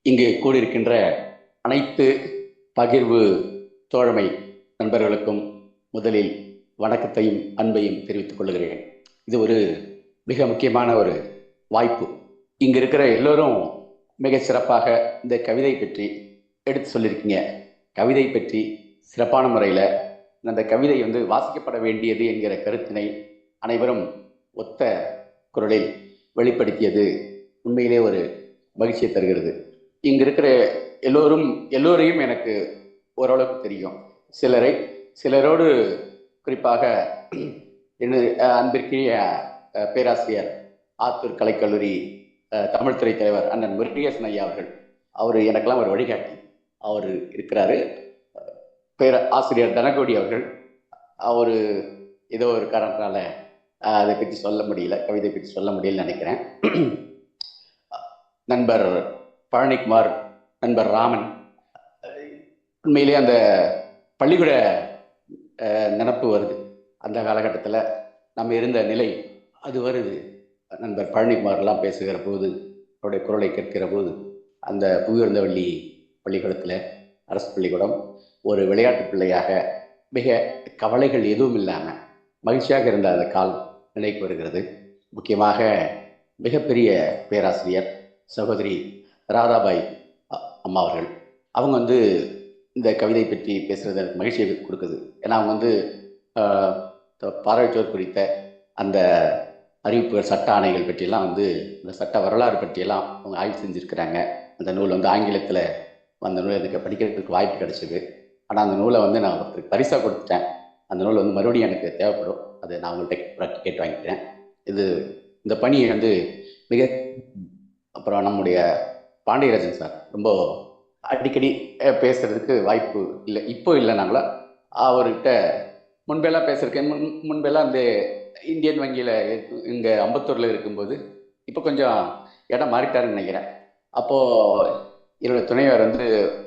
இங்கு கூடியிருக்கின்ற அனைத்து பகிர்வு தோழமை நண்பர்களுக்கும் முதலில் வணக்கத்தையும் அன்பையும் தெரிவித்துக் கொள்கிறேன். இது ஒரு மிக முக்கியமான ஒரு வாய்ப்பு. இங்கு இருக்கிற எல்லோரும் மிக சிறப்பாக இந்த கவிதை பற்றி எடுத்து சொல்லியிருக்கீங்க. கவிதை பற்றி சிறப்பான முறையில் அந்த கவிதை வாசிக்கப்பட வேண்டியது என்கிற கருத்தினை அனைவரும் ஒத்த குரலில் வெளிப்படுத்தியது உண்மையிலே ஒரு மகிழ்ச்சியை தருகிறது. இங்க இருக்கிற எல்லோரையும் எனக்கு ஓரளவுக்கு தெரியும். சிலரோடு குறிப்பாக அன்பிற்குரிய பேராசிரியர் ஆத்தூர் கலைக்கல்லூரி தமிழ்துறை தலைவர் அண்ணன் முருகேசன் ஐயா அவர்கள், அவர் எனக்கெல்லாம் ஒரு வழிகாட்டி. அவர் இருக்கிறாரு. ஆசிரியர் தனகோடி அவர்கள், அவர் ஏதோ ஒரு காரணத்தினால அதை பற்றி சொல்ல முடியல, கவிதை பற்றி சொல்ல முடியலன்னு நினைக்கிறேன். நண்பர் பழனிக்குமார், நண்பர் ராமன், உண்மையிலே அந்த பள்ளிக்கூட நினப்பு வருது. அந்த காலகட்டத்தில் நம்ம இருந்த நிலை அது வருது. நண்பர் பழனிக்குமார்லாம் பேசுகிற போது, அவருடைய குரலை கேட்கிற போது, அந்த புவியுயர்ந்தவள்ளி பள்ளிக்கூடத்தில், அரசு பள்ளிக்கூடம், ஒரு விளையாட்டு பிள்ளையாக மிக கவலைகள் எதுவும் இல்லாமல் மகிழ்ச்சியாக இருந்த அந்த காலம் நினைக்கு வருகிறது. முக்கியமாக மிகப்பெரிய பேராசிரியர் சகோதரி ராதாபாய் அம்மா அவர்கள், அவங்க இந்த கவிதை பற்றி பேசுகிறது எனக்கு மகிழ்ச்சியை கொடுக்குது. ஏன்னா அவங்க பார்வையற்றோர் குறித்த அந்த அறிவிப்புகள், சட்ட ஆணைகள் பற்றியெல்லாம் இந்த சட்ட வரலாறு பற்றியெல்லாம் அவங்க ஆய்வு செஞ்சுருக்கிறாங்க. அந்த நூல் ஆங்கிலத்தில் அந்த நூல் எனக்கு படிக்கிறதுக்கு வாய்ப்பு கிடைச்சிது. ஆனால் அந்த நூலை நான் ஒருத்தருக்கு பரிசாக கொடுத்துட்டேன். அந்த நூல் மறுபடியும் எனக்கு தேவைப்படும். அதை நான் உங்கள்கிட்ட கேட்டு வாங்கிக்கிறேன். இந்த பணியை மிக அப்புறம் நம்முடைய பாண்டியராஜன் சார் ரொம்ப அடிக்கடி பேசுறதுக்கு வாய்ப்பு இல்லை, இப்போ இல்லைனாங்களா. அவர்கிட்ட முன்பெல்லாம் பேசுறேன். முன்பெல்லாம் அந்த இந்தியன் வங்கியில் இங்கே அம்பத்தூரில் இருக்கும்போது, இப்போ கொஞ்சம் இடம் மாறிட்டாருன்னு நினைக்கிறேன். அப்போது என்னோட துணைவர்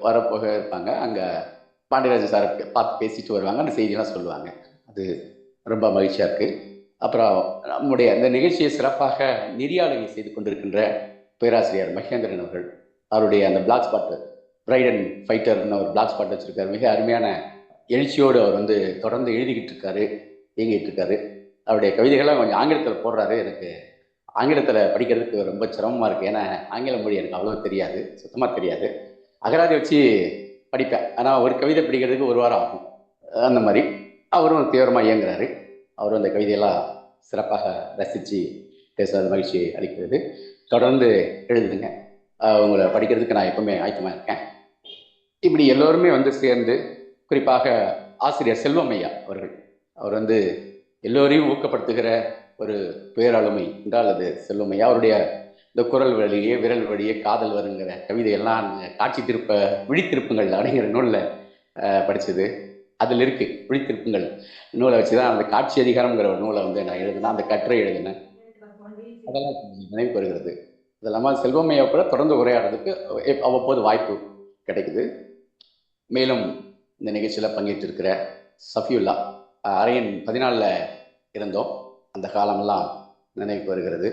வரப்போக இருப்பாங்க. அங்கே பாண்டியராஜன் சாரை பார்த்து பேசிட்டு வருவாங்க, அந்த செய்தியெல்லாம் சொல்லுவாங்க. அது ரொம்ப மகிழ்ச்சியாக இருக்குது. அப்புறம் நம்முடைய அந்த நிகழ்ச்சியை சிறப்பாக நெறியாளுகை செய்து கொண்டிருக்கின்ற பேராசிரியர் மகேந்திரன் அவர்கள், அவருடைய அந்த பிளாக் ஸ்பாட்டு ப்ரைட் அண்ட் ஃபைட்டர்னு ஒரு பிளாக் ஸ்பாட் வச்சுருக்காரு. மிக அருமையான எழுச்சியோடு அவர் தொடர்ந்து எழுதிக்கிட்டு இருக்காரு, இயங்கிட்டு இருக்காரு. அவருடைய கவிதைகள்லாம் கொஞ்சம் ஆங்கிலத்தில் போடுறாரு. எனக்கு ஆங்கிலத்தில் படிக்கிறதுக்கு ரொம்ப சிரமமாக இருக்குது. ஏன்னா ஆங்கில மொழி எனக்கு அவ்வளோ தெரியாது, சுத்தமாக தெரியாது. அகராதி வச்சு படிப்பேன், ஆனால் ஒரு கவிதை படிக்கிறதுக்கு ஒரு வாரம் ஆகும். அந்த மாதிரி அவரும் தீவிரமாக இயங்குறாரு. அவரும் அந்த கவிதையெல்லாம் சிறப்பாக ரசித்து பேசுவது மகிழ்ச்சியை அளிக்கிறது. தொடர்ந்து எழுதுங்க, உங்களை படிக்கிறதுக்கு நான் எப்பவுமே ஆயத்தமாக இருக்கேன். இப்படி எல்லோருமே சேர்ந்து, குறிப்பாக ஆசிரியர் செல்வம் ஐயா அவர்கள், அவர் எல்லோரையும் ஊக்கப்படுத்துகிற ஒரு பேராளுமை என்றால் அது செல்வம் ஐயா. அவருடைய இந்த குரல் வழியே, விரல் வழியே காதல் வருங்கிற கவிதையெல்லாம் காட்சி விழித்திருப்புங்கள் அப்படிங்கிற நூலில் படித்தது. அதில் இருக்கு விழித்திருப்புங்கள் நூலை வச்சு தான் அந்த காட்சி அதிகாரம்ங்கிற ஒரு நூலை நான் எழுதினேன், அந்த கட்டுரை எழுதினேன். அதெல்லாம் நினைவு வருகிறது. அது இல்லாமல் செல்வமையை கூட தொடர்ந்து உரையாடுறதுக்கு அவ்வப்போது வாய்ப்பு கிடைக்குது. மேலும் இந்த நிகழ்ச்சியில் பங்கேற்றிருக்கிற சஃபியுல்லா, அரையன் 14 இருந்தோம், அந்த காலமெல்லாம் நினைவுக்கு வருகிறது.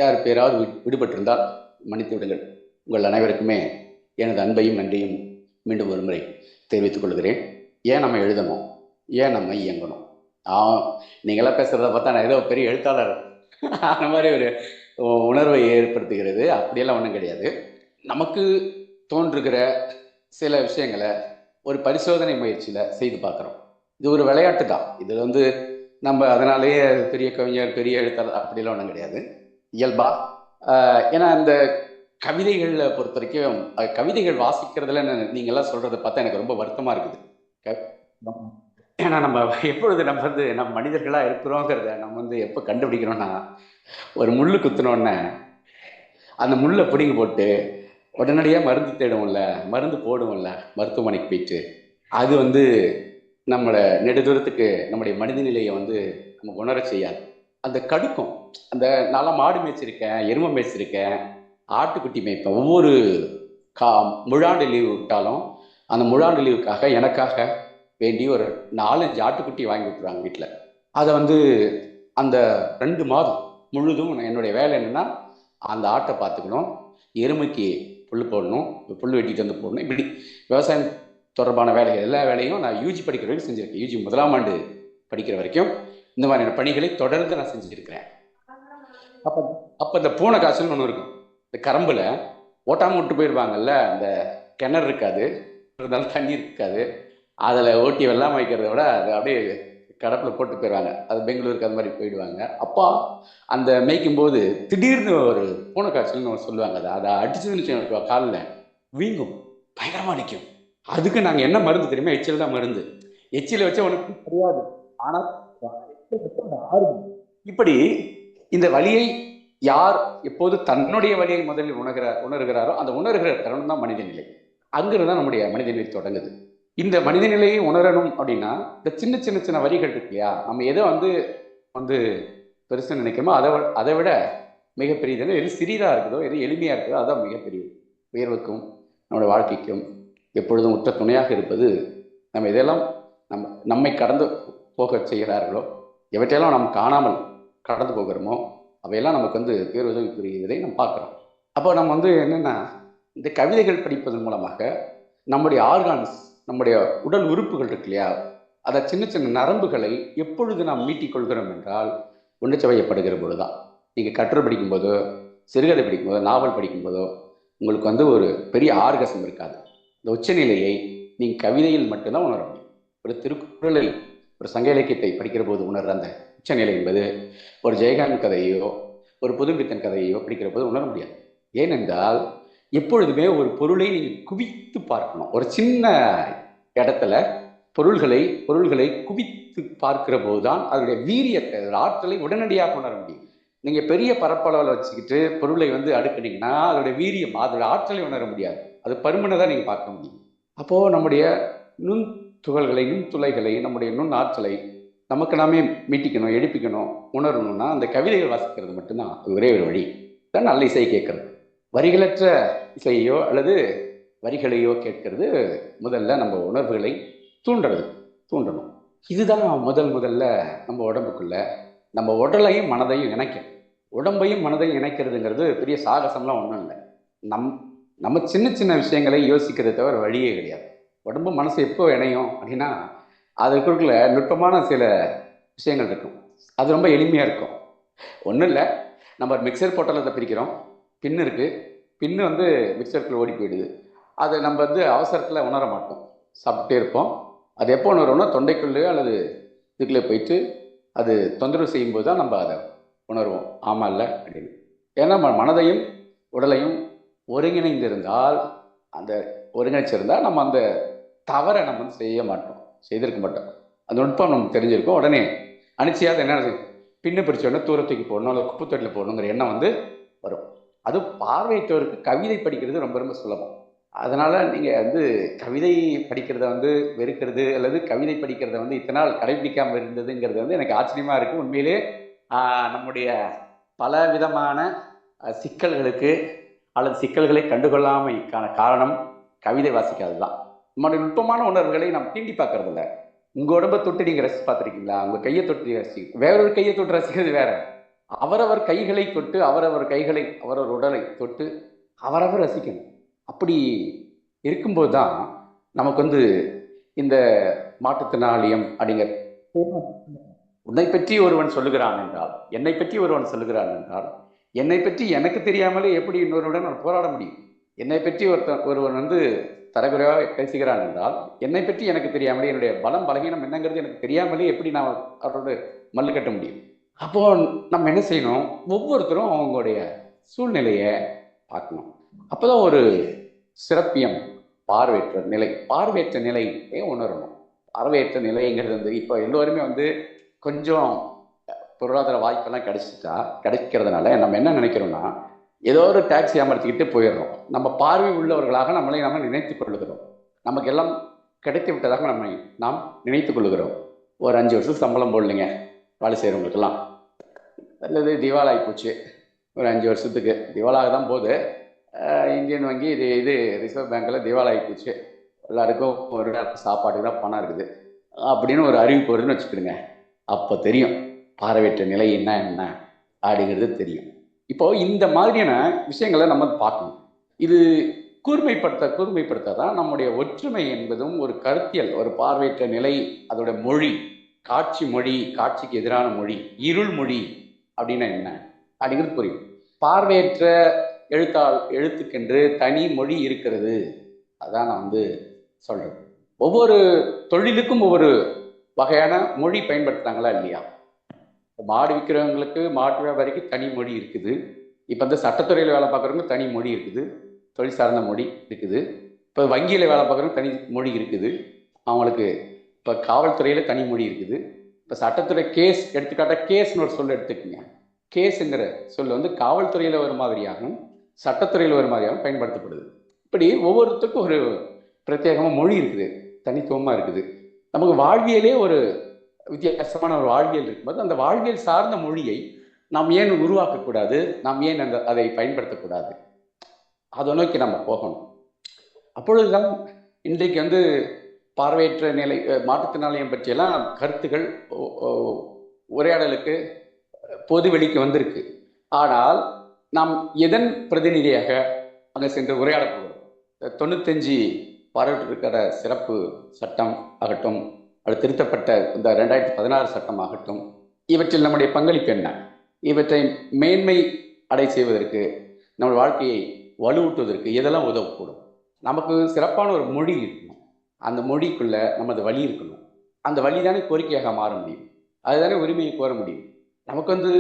யார் பேராவது விடுபட்டிருந்தால் மன்னித்து விடுங்கள். உங்கள் அனைவருக்குமே எனது அன்பையும் நன்றியும் மீண்டும் ஒரு முறை தெரிவித்துக் கொள்கிறேன். ஏன் நம்ம எழுதணும், ஏன் நம்ம இயங்கணும்? நீங்களாம் பேசுகிறத பார்த்தா நான் ஏதோ பெரிய எழுத்தாளர் அந்த மாதிரி ஒரு உணர்வை ஏற்படுத்துகிறது. அப்படியெல்லாம் ஒன்றும் கிடையாது. நமக்கு தோன்றுகிற சில விஷயங்களை ஒரு பரிசோதனை முயற்சியில் செய்து பார்க்குறோம். இது ஒரு விளையாட்டு தான். இது நம்ம அதனாலேயே பெரிய கவிஞர், பெரிய எழுத்தாளர் அப்படிலாம் ஒன்றும் கிடையாது. இயல்பா ஏன்னா அந்த கவிதைகளை பொறுத்த வரைக்கும், கவிதைகள் வாசிக்கிறதுல நீங்கள்லாம் சொல்கிறத பார்த்தா எனக்கு ரொம்ப வருத்தமாக இருக்குது. ஏன்னா நம்ம எப்பொழுது நம்ம மனிதர்களாக இருக்கிறோங்கிறத நம்ம எப்போ கண்டுபிடிக்கிறோம்னா, ஒரு முள்ளு குத்துனோடனே அந்த முள்ளை பிடிங்கி போட்டு உடனடியாக மருந்து தேடுவோம்ல, மருந்து போடுவோம்ல மருத்துவமனைக்கு போயிட்டு, அது நம்மளை நெடுதூரத்துக்கு நம்முடைய மனித நிலையை நமக்கு உணர செய்யாது. அந்த கடுக்கும். அந்த நான்லாம் மாடு மேய்ச்சிருக்கேன், எருமை மேய்ச்சிருக்கேன், ஆட்டுக்குட்டி மேய்ப்பேன். ஒவ்வொரு முழாண்டு லீவு விட்டாலும் அந்த முழாண்டு லீவுக்காக எனக்காக வேண்டி ஒரு 4-5 ஆட்டுக்குட்டி வாங்கி விட்டுருவாங்க வீட்டில். அதை அந்த 2 மாதம் முழுதும் என்னுடைய வேலை என்னென்னா, அந்த ஆட்டை பார்த்துக்கணும், எருமைக்கு புல் போடணும், புல் வெட்டிட்டு வந்து போடணும். இப்படி விவசாயம் தொடர்பான வேலைகள் எல்லா வேலையும் நான் யூஜி படிக்கிற வரைக்கும் செஞ்சுருக்கேன். யூஜி 1ஆம் ஆண்டு படிக்கிற வரைக்கும் இந்த மாதிரியான பணிகளை தொடர்ந்து நான் செஞ்சுருக்கிறேன். அப்போ அப்போ இந்த பூனை காய்ச்சல்னு ஒன்று இருக்கும். இந்த கரம்பில் ஓட்டாமல் விட்டு போயிடுவாங்கல்ல, அந்த கிணறு இருக்காது, இருந்தாலும் தண்ணி இருக்காது, அதில் ஓட்டி வெள்ளாமை வைக்கிறத விட அது அப்படியே கடப்பில் போட்டு போயிடுவாங்க. அது பெங்களூருக்கு அது மாதிரி போயிடுவாங்க. அப்பா அந்த மேய்க்கும் போது திடீர்னு ஒரு பூனை காய்ச்சல்னு சொல்லுவாங்க. அதை அடிச்சதுன்னு காலில் வீங்கும், பயங்கரமாக நிற்கும். அதுக்கு நாங்கள் என்ன மருந்து தெரியுமா? எச்சில் தான் மருந்து. எச்சில் வச்சா உனக்கு தெரியாது, ஆனால் இப்படி இந்த வலியை யார் எப்போது தன்னுடைய வலியை முதலில் உணர்கிறாரோ அந்த உணர்கிற தருணம் தான் மனித நிலை. அங்கிருந்து தான் நம்முடைய மனித நிலை தொடங்குது. இந்த மனித நிலையை உணரணும் அப்படின்னா இந்த சின்ன சின்ன சின்ன வரிகள் இருக்கு இல்லையா, நம்ம எதை வந்து பெருசு நினைக்கிறோமோ அதை விட மிகப்பெரியதுன்னு எது சிறிதாக இருக்குதோ, எது எளிமையாக இருக்குதோ அதுதான் மிகப்பெரிய உயர்வுக்கும் நம்முடைய வாழ்க்கைக்கும் எப்பொழுதும் உற்ற துணையாக இருப்பது. நம்ம இதெல்லாம் நம்மை கடந்து போக செய்கிறார்களோ, எவற்றையெல்லாம் நாம் காணாமல் கடந்து போகிறோமோ அவையெல்லாம் நமக்கு வந்து பேருதவி புரிகிறதை நம்ம பார்க்குறோம். அப்போ நம்ம என்னென்னா, இந்த கவிதைகள் படிப்பதன் மூலமாக நம்முடைய ஆர்கான்ஸ், நம்முடைய உடல் உறுப்புகள் இருக்கு இல்லையா, அதை சின்ன சின்ன நரம்புகளை எப்பொழுது நாம் மீட்டிக் கொள்கிறோம் என்றால் உணர்ச்சவையப்படுகிற பொழுது தான். நீங்கள் கட்டுரை படிக்கும்போதோ, சிறுகதை படிக்கும்போதோ, நாவல் படிக்கும்போதோ உங்களுக்கு ஒரு பெரிய ஆர்கசம் இருக்காது. இந்த உச்சநிலையை நீங்கள் கவிதையில் மட்டும்தான் உணர முடியும். ஒரு திருக்குறளில் ஒரு சங்க இலக்கியத்தை படிக்கிற போது உணர்ற அந்த உச்சநிலை என்பது ஒரு ஜெயகாந்த் கதையோ ஒரு புதுப்பித்தன் கதையோ படிக்கிற போது உணர முடியாது. ஏனென்றால் எப்பொழுதுமே ஒரு பொருளை நீங்கள் குவித்து பார்க்கணும். ஒரு சின்ன இடத்துல பொருள்களை குவித்து பார்க்கிற போது தான் அதனுடைய வீரியத்தை, ஆற்றலை உடனடியாக உணர முடியும். நீங்கள் பெரிய பரப்பளவில் வச்சுக்கிட்டு பொருளை அடுக்குனீங்கன்னா அதோடைய வீரியம், அதோட ஆற்றலை உணர முடியாது. அது பருமனை தான் நீங்கள் பார்க்க முடியும். அப்போது நம்முடைய நுண் துகள்களை, நுண் துளைகளை, நம்முடைய நுண் ஆற்றலை நமக்கு நாமே மீட்டிக்கணும், எழுப்பிக்கணும், உணரணும்னா அந்த கவிதைகள் வாசிக்கிறது மட்டும்தான் ஒரே ஒரு வழி தான். நல்ல இசை கேட்கறது, வரிகளற்ற இசையோ அல்லது வரிகளையோ கேட்கறது முதல்ல நம்ம உணர்வுகளை தூண்டணும். இதுதான் முதல்ல நம்ம உடம்புக்குள்ள நம்ம உடலையும் மனதையும் இணைக்கணும். உடம்பையும் மனதையும் இணைக்கிறதுங்கிறது பெரிய சாகசம்லாம் ஒன்றும் இல்லை. நம்ம சின்ன சின்ன விஷயங்களை யோசிக்கிறத தவிர வழியே கிடையாது. உடம்பு மனசு எப்போ இணையும் அப்படின்னா அதுக்குள்ள நுட்பமான சில விஷயங்கள் இருக்கும். அது ரொம்ப எளிமையாக இருக்கும். ஒன்றும் இல்லை, நம்ம மிக்சர் போட்டால் பிரிக்கிறோம், பின்னு இருக்குது, பின்னு மிக்சருக்குள்ளே ஓடி போயிடுது. அதை நம்ம அவசரத்தில் உணர மாட்டோம், சாப்பிட்டே இருப்போம். அது எப்போ உணர்வோம்னா தொண்டைக்குள்ளேயோ அல்லது இதுக்குள்ளே போயிட்டு அது தொந்தரவு செய்யும்போது தான் நம்ம அதை உணர்வோம், ஆமாம் இல்லை அப்படின்னு. ஏன்னா மனதையும் உடலையும் ஒருங்கிணைந்திருந்தால், அந்த ஒருங்கிணைச்சிருந்தால் நம்ம அந்த தவறை நம்ம செய்திருக்க மாட்டோம். அந்த நுட்பம் நமக்கு தெரிஞ்சிருக்கும். உடனே அனிச்சையாவது என்ன பின்னு பிடிச்சோடனே தூரத்துக்கு போடணும், இல்லை குப்பைத்தொட்டில் போடணுங்கிற எண்ணம் வரும். அது பார்வையற்றவருக்கு கவிதை படிக்கிறது ரொம்ப ரொம்ப சுலபம். அதனால் நீங்கள் கவிதை படிக்கிறத வெறுக்கிறது அல்லது கவிதை படிக்கிறத இத்தனை நாள் கடைபிடிக்காமல் இருந்ததுங்கிறது எனக்கு ஆச்சரியமாக இருக்குது. உண்மையிலே நம்முடைய பல விதமான சிக்கல்களுக்கு அல்லது சிக்கல்களை கண்டுகொள்ளாமைக்கான காரணம் கவிதை வாசிக்காது தான். நம்மளுடைய நுட்பமான உணர்வுகளை நம்ம தீண்டி பார்க்கறது இல்லை. உங்கள் உடம்பை தொட்டு நீங்கள் ரசித்து பார்த்துருக்கீங்களா? உங்கள் கையை தொட்டு வேறொரு கையை தொட்டு ரசிக்கிறது வேற. அவரவர் கைகளை தொட்டு அவரவர் உடலை தொட்டு அவரவர் ரசிக்கணும். அப்படி இருக்கும்போது தான் நமக்கு இந்த மாற்றுத்திறனாளியம் அப்படிங்கிற உன்னை பற்றி ஒருவன் சொல்லுகிறான் என்றால், என்னை பற்றி ஒருவன் சொல்லுகிறான் என்றால், என்னை பற்றி எனக்கு தெரியாமலே எப்படி இன்னொருடன் நான் போராட முடியும்? என்னை பற்றி ஒருவன் தரகுறையாக பேசுகிறான் என்றால், என்னை பற்றி எனக்கு தெரியாமலே, என்னுடைய பலம் பலகீனம் என்னங்கிறது எனக்கு தெரியாமலே எப்படி நான் அவரோட மல்லு கட்ட முடியும்? அப்போ நம்ம என்ன செய்யணும்? ஒவ்வொருத்தரும் அவங்களுடைய சூழ்நிலையை பார்க்கணும். அப்போதான் ஒரு சிறப்பியம் பார்வையற்ற நிலையை உணரணும். பார்வையற்ற நிலைங்கிறது இப்போ எல்லோருமே கொஞ்சம் பொருளாதார வாய்ப்பெல்லாம் கிடைக்கிறதுனால நம்ம என்ன நினைக்கிறோம்னா, ஏதோ ஒரு டாக்ஸி அமர்த்திக்கிட்டு போயிடுறோம். நம்ம பார்வை உள்ளவர்களாக நம்மளை நினைத்துக் கொள்ளுகிறோம். நமக்கு எல்லாம் கிடைத்து விட்டதாக நாம் நினைத்துக் கொள்ளுகிறோம். ஒரு 5 வருஷம் சம்பளம் போடலைங்க வேலை செய்கிறவங்களுக்கெல்லாம், அல்லது திவாலாகி போச்சு ஒரு 5 வருஷத்துக்கு, திவாலாக தான் போகுது. இந்தியன் வங்கி இது ரிசர்வ் பேங்க்கில் திவாலாகி போச்சு, எல்லாருக்கும் ஒரு சாப்பாட்டுக்கு தான் பணம் இருக்குது அப்படின்னு ஒரு அறிவிப்பு வருதுன்னு வச்சுக்கிடுங்க. அப்போ தெரியும் பார்வையற்ற நிலை என்ன அப்படிங்கிறது தெரியும். இப்போ இந்த மாதிரியான விஷயங்களை நம்ம பார்க்கணும். இது கூர்மைப்படுத்த தான் நம்முடைய ஒற்றுமை என்பதும் ஒரு கருத்தியல், ஒரு பார்வையற்ற நிலை, அதோட மொழி, காட்சி மொழி, காட்சிக்கு எதிரான மொழி, இருள் மொழி அப்படின்னா என்ன அப்படிங்கிறது புரியும். பார்வையற்ற எழுத்துக்கென்று தனி மொழி இருக்கிறது. அதான் நான் சொல்றேன். ஒவ்வொரு தொழிலுக்கும் ஒவ்வொரு வகையான மொழி பயன்படுத்துறாங்களா இல்லையா? மாடு விற்கிறவங்களுக்கு, மாட்டு வியாபாரிக்கு தனி மொழி இருக்குது. இப்போ சட்டத்துறையில் வேலை பார்க்குறவங்க தனி மொழி இருக்குது, தொழில் சார்ந்த மொழி இருக்குது. இப்போ வங்கியில் வேலை பார்க்குறவங்க தனி மொழி இருக்குது அவங்களுக்கு. இப்போ காவல்துறையில் தனி மொழி இருக்குது. இப்போ சட்டத்துறை கேஸ் எடுத்துக்காட்டால் கேஸ்னு ஒரு சொல் எடுத்துக்கோங்க. கேஸுங்கிற சொல் காவல்துறையில் ஒரு மாதிரியாகவும் சட்டத்துறையில் ஒரு மாதிரியாகவும் பயன்படுத்தப்படுது. இப்படி ஒவ்வொருத்தருக்கும் ஒரு பிரத்யேகமாக மொழி இருக்குது, தனித்துவமாக இருக்குது. நமக்கு வாழ்வியலே ஒரு வித்தியாசமான ஒரு வாழ்வியல் இருக்கும்போது அந்த வாழ்வியல் சார்ந்த மொழியை நாம் ஏன் உருவாக்கக்கூடாது? நாம் ஏன் அதை பயன்படுத்தக்கூடாது? அதை நோக்கி நம்ம போகணும். அப்பொழுதுதான் இன்றைக்கு பார்வையற்ற நிலை மாற்றுத்திறனாளியம் பற்றியெல்லாம் கருத்துக்கள் உரையாடலுக்கு பொது வெளிக்கு வந்திருக்கு. ஆனால் நாம் எதன் பிரதிநிதியாக அங்கே சென்று உரையாட போகிறோம்? 95 பாராட்டிருக்கிற சிறப்பு சட்டம் ஆகட்டும், அது திருத்தப்பட்ட இந்த 2016 சட்டம் ஆகட்டும், இவற்றில் நம்முடைய பங்களிப்பு என்ன? இவற்றை மேன்மை அடை செய்வதற்கு, நம்ம வாழ்க்கையை வலுவூட்டுவதற்கு எதெல்லாம் உதவக்கூடும்? நமக்கு சிறப்பான ஒரு மொழி இருக்கணும். அந்த மொழிக்குள்ள நமது வழி இருக்கணும். அந்த வழி தானே கோரிக்கையாக மாற முடியும். அதுதானே உரிமையை கோர முடியும். நமக்கு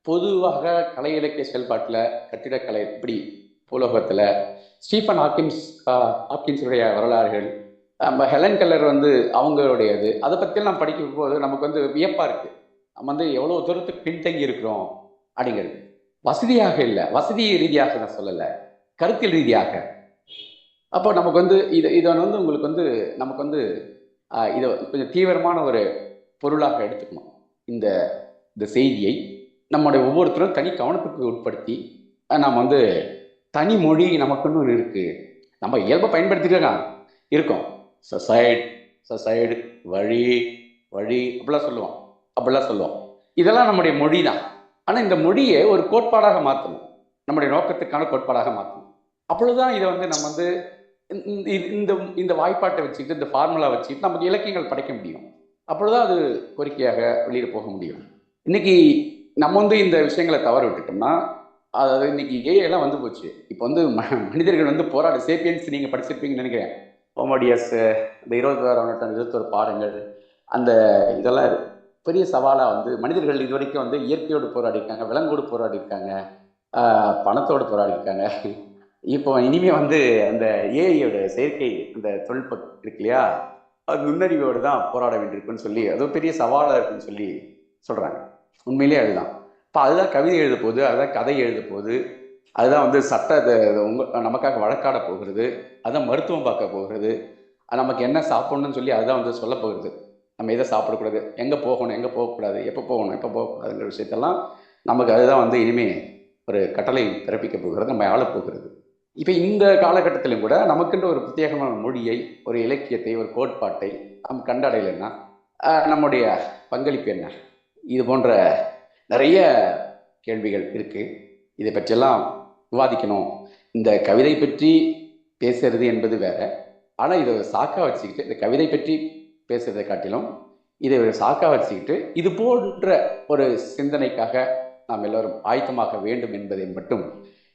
பொதுவாக கலை இலக்கிய செயல்பாட்டில் கட்டிடக்கலை இப்படி பூலோகத்தில் ஸ்டீஃபன் ஹாக்கின்ஸுடைய வரலாறுகள், நம்ம ஹெலன் கெல்லர் அவங்களுடையது, அதை பற்றியெல்லாம் நம்ம படிக்கும் போது நமக்கு வியப்பாக இருக்குது. நம்ம எவ்வளோ தூரத்துக்கு பின்தங்கி இருக்கிறோம் அப்படிங்கிறது. வசதியாக இல்லை, வசதி ரீதியாக நான் சொல்லலை, கருத்தியல் ரீதியாக. அப்போ நமக்கு இதை உங்களுக்கு நமக்கு இதை கொஞ்சம் தீவிரமான ஒரு பொருளாக எடுத்துக்கணும். இந்த செய்தியை நம்முடைய ஒவ்வொருத்தரும் தனி கவனத்துக்கு உட்படுத்தி நாம் தனி மொழி நமக்குன்னு ஒன்று இருக்குது. நம்ம இயல்பை பயன்படுத்திட்டு இருக்கோம். சொசைடு, வழி அப்படிலாம் சொல்லுவோம். இதெல்லாம் நம்முடைய மொழி தான். ஆனால் இந்த மொழியை ஒரு கோட்பாடாக மாற்றணும், நம்முடைய நோக்கத்துக்கான கோட்பாடாக மாற்றணும். அப்பொழுதுதான் இதை நம்ம இந்த வாய்ப்பாட்டை வச்சுக்கிட்டு, இந்த ஃபார்முலா வச்சுக்கிட்டு நமக்கு இலக்கியங்கள் படைக்க முடியும். அப்பொழுதுதான் அது கோரிக்கையாக வெளியில் போக முடியும். இன்னைக்கு நம்ம இந்த விஷயங்களை தவற விட்டுட்டோம்னா, அதாவது இன்னைக்கு ஏஐலாம் போச்சு. இப்போ மனிதர்கள் போராட சேப்பியன்ஸ் நீங்கள் படிச்சிருப்பீங்கன்னு நினைக்கிறேன். ஹோமோடியஸ், இந்த 21ஆம் நூற்றாண்டு 21 பாடங்கள், அந்த இதெல்லாம் பெரிய சவாலாக மனிதர்கள் இது வரைக்கும் இயற்கையோடு போராடி இருக்காங்க, விலங்கோடு போராடி இருக்காங்க, பணத்தோடு போராடி இருக்காங்க. இப்போ இனிமே அந்த ஏஐயோட செயற்கை அந்த தொழில்நுட்பம் இருக்கு இல்லையா, அது நுண்ணறிவோடு தான் போராட வேண்டியிருக்குன்னு சொல்லி, அது ஒரு பெரிய சவாலாக இருக்குன்னு சொல்லி சொல்கிறாங்க. உண்மையிலே அதுதான். இப்போ அதுதான் கவிதை எழுத போகுது, அதுதான் கதை எழுத போகுது, அதுதான் சட்டத்தை நமக்காக வழக்காட போகிறது, அதுதான் மருத்துவம் பார்க்க போகிறது, அது நமக்கு என்ன சாப்பிடணும்னு சொல்லி அதுதான் சொல்ல போகிறது. நம்ம எதை சாப்பிடக்கூடாது, எங்கே போகணும், எங்கே போகக்கூடாது, எப்போ போகணும், எப்போ போகக்கூடாதுங்கிற விஷயத்தெல்லாம் நமக்கு அதுதான் இனிமே ஒரு கட்டளை பிறப்பிக்க போகிறது, நம்ம ஆள போகிறது. இப்போ இந்த காலகட்டத்திலும் கூட நமக்குன்ற ஒரு பிரத்யேகமான மொழியை, ஒரு இலக்கியத்தை, ஒரு கோட்பாட்டை நம்ம கண்டடையலைன்னா நம்முடைய பங்களிப்பு என்ன? இது போன்ற நிறைய கேள்விகள் இருக்கு. இதை பற்றியெல்லாம் விவாதிக்கணும். இந்த கவிதை பற்றி பேசுறது என்பது வேற. ஆனால் இதை சாக்கா வச்சுக்கிட்டு, இந்த கவிதை பற்றி பேசுறதை காட்டிலும் இதை ஒரு சாக்கா வச்சுக்கிட்டு, இது போன்ற ஒரு சிந்தனைக்காக நாம் எல்லோரும் ஆயத்தமாக வேண்டும் என்பதை மட்டும்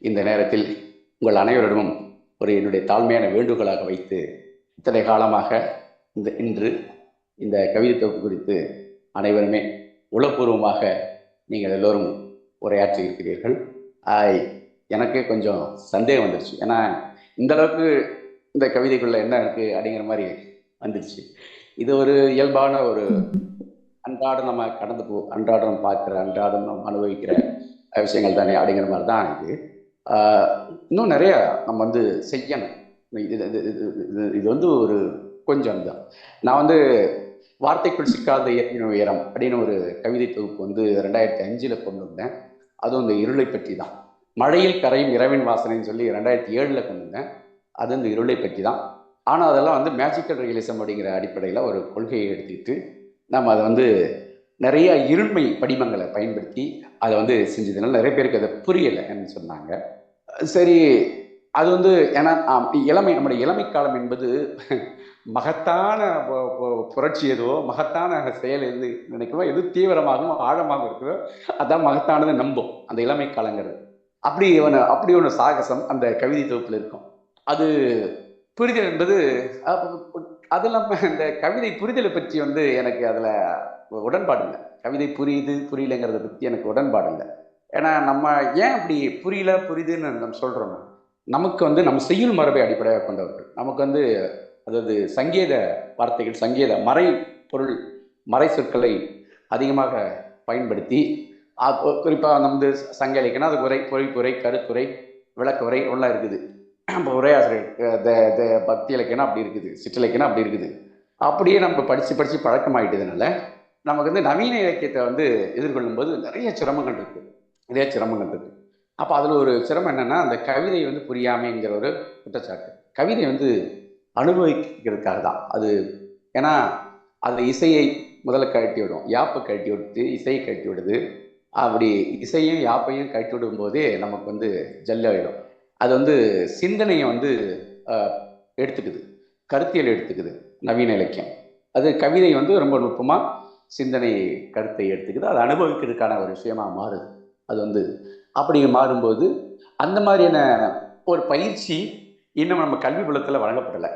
இந்த நேரத்தில் உங்கள் அனைவரிடமும் ஒரு என்னுடைய தாழ்மையான வேண்டுகோளாக வைத்து, இத்தனை காலமாக இன்று இந்த கவிதை தொகுப்பு குறித்து அனைவருமே உளப்பூர்வமாக நீங்கள் எல்லோரும் உரையாற்றி இருக்கிறீர்கள். எனக்கு கொஞ்சம் சந்தேகம் வந்துடுச்சு. ஏன்னா இந்த அளவுக்கு இந்த கவிதைக்குள்ள என்ன இருக்குது அப்படிங்கிற மாதிரி வந்துடுச்சு. இது ஒரு இயல்பான ஒரு அன்றாடம் நம்ம அன்றாடம் பார்க்குற, அன்றாடம் நம்ம அனுபவிக்கிற விஷயங்கள் தானே அப்படிங்கிற மாதிரி தான் இது. இன்னும் நிறைய நம்ம செய்யணும். இது ஒரு கொஞ்சம் தான். நான் வார்த்தைக்குள் சிக்காத இயற்கையின் உயரம் அப்படின்னு ஒரு கவிதை தொகுப்பு 2005 கொண்டு வந்தேன். அதுவும் இந்த இருளை பற்றி தான். மழையில் கரையும் இரவின் வாசனைன்னு சொல்லி 2007 கொண்டு வந்தேன். அது இந்த இருளை பற்றி தான். ஆனால் அதெல்லாம் மேஜிக்கல் ரியலிசம் அப்படிங்கிற அடிப்படையில் ஒரு கொள்கையை எடுத்துக்கிட்டு நம்ம அதை நிறைய இருண்மை படிமங்களை பயன்படுத்தி அதை செஞ்சதுனால நிறைய பேருக்கு அதை புரியலைன்னு சொன்னாங்க. சரி, அது வந்து ஏன்னா இளமை, நம்முடைய இளமை காலம் என்பது மகத்தான புரட்சி எதுவோ, மகத்தான செயல் எது நினைக்கிறோம், எது தீவிரமாகவும் ஆழமாக இருக்கிறதோ அதான் மகத்தானதை நம்பும் அந்த இளமை காலங்கிறது. அப்படி ஒன்று சாகசம் அந்த கவிதை தொகுப்பில் இருக்கும். அது புரிதல் என்பது அது இல்லாமல் இந்த கவிதை புரிதலை பற்றி வந்து எனக்கு அதில் உடன்பாடு இல்லை. கவிதை புரியுது புரியலைங்கிறத பற்றி எனக்கு உடன்பாடு இல்லை. ஏன்னா நம்ம ஏன் அப்படி புரியுதுன்னு நம்ம சொல்கிறோம்னா, நமக்கு வந்து நம்ம செய்யுள் மரபை அடிப்படையாக கொண்டவர்கள். நமக்கு வந்து அதாவது சங்கேத வார்த்தைகள், சங்கேத மறை பொருள், மறை சொற்களை அதிகமாக பயன்படுத்தி குறிப்பாக நம்ம சங்க இலக்கியம்னா அது உரை, பொழிப்புரை, கருத்துரை, விளக்குரை எல்லாம் இருக்குது. இப்போ உரையாசிரியர் பக்தி இலக்கியம்னா அப்படி இருக்குது, சிற்றிலக்கியம்னா அப்படி இருக்குது. அப்படியே நம்ம படித்து பழக்கமாயிட்டதுனால நமக்கு வந்து நவீன இலக்கியத்தை வந்து எதிர்கொள்ளும் போது நிறைய சிரமங்கள் இருக்குது. அப்போ அதில் ஒரு சிரமம் என்னென்னா, அந்த கவிதை வந்து புரியாமைங்கிற ஒரு குற்றச்சாட்டு. கவிதை வந்து அனுபவிக்கிறதுக்காக தான் அது. ஏன்னா அதில் இசையை முதல்ல கழட்டி விடும், யாப்பை கழட்டி விட்டு இசையை கழட்டி விடுது. அப்படி இசையும் யாப்பையும் கழட்டி விடும் போதே நமக்கு வந்து ஜல்லாயிடும். அது வந்து சிந்தனையை வந்து எடுத்துக்குது, கருத்தியல் எடுத்துக்குது நவீன இலக்கியம். அது கவிதை வந்து ரொம்ப நுட்பமாக சிந்தனை கருத்தை எடுத்துக்குது, அது அனுபவிக்கிறதுக்கான ஒரு விஷயமாக மாறுது. அது வந்து அப்படி மாறும்போது அந்த மாதிரியான ஒரு பயிற்சி இன்னும் நம்ம கல்வி புலத்தில் வழங்கப்படலை.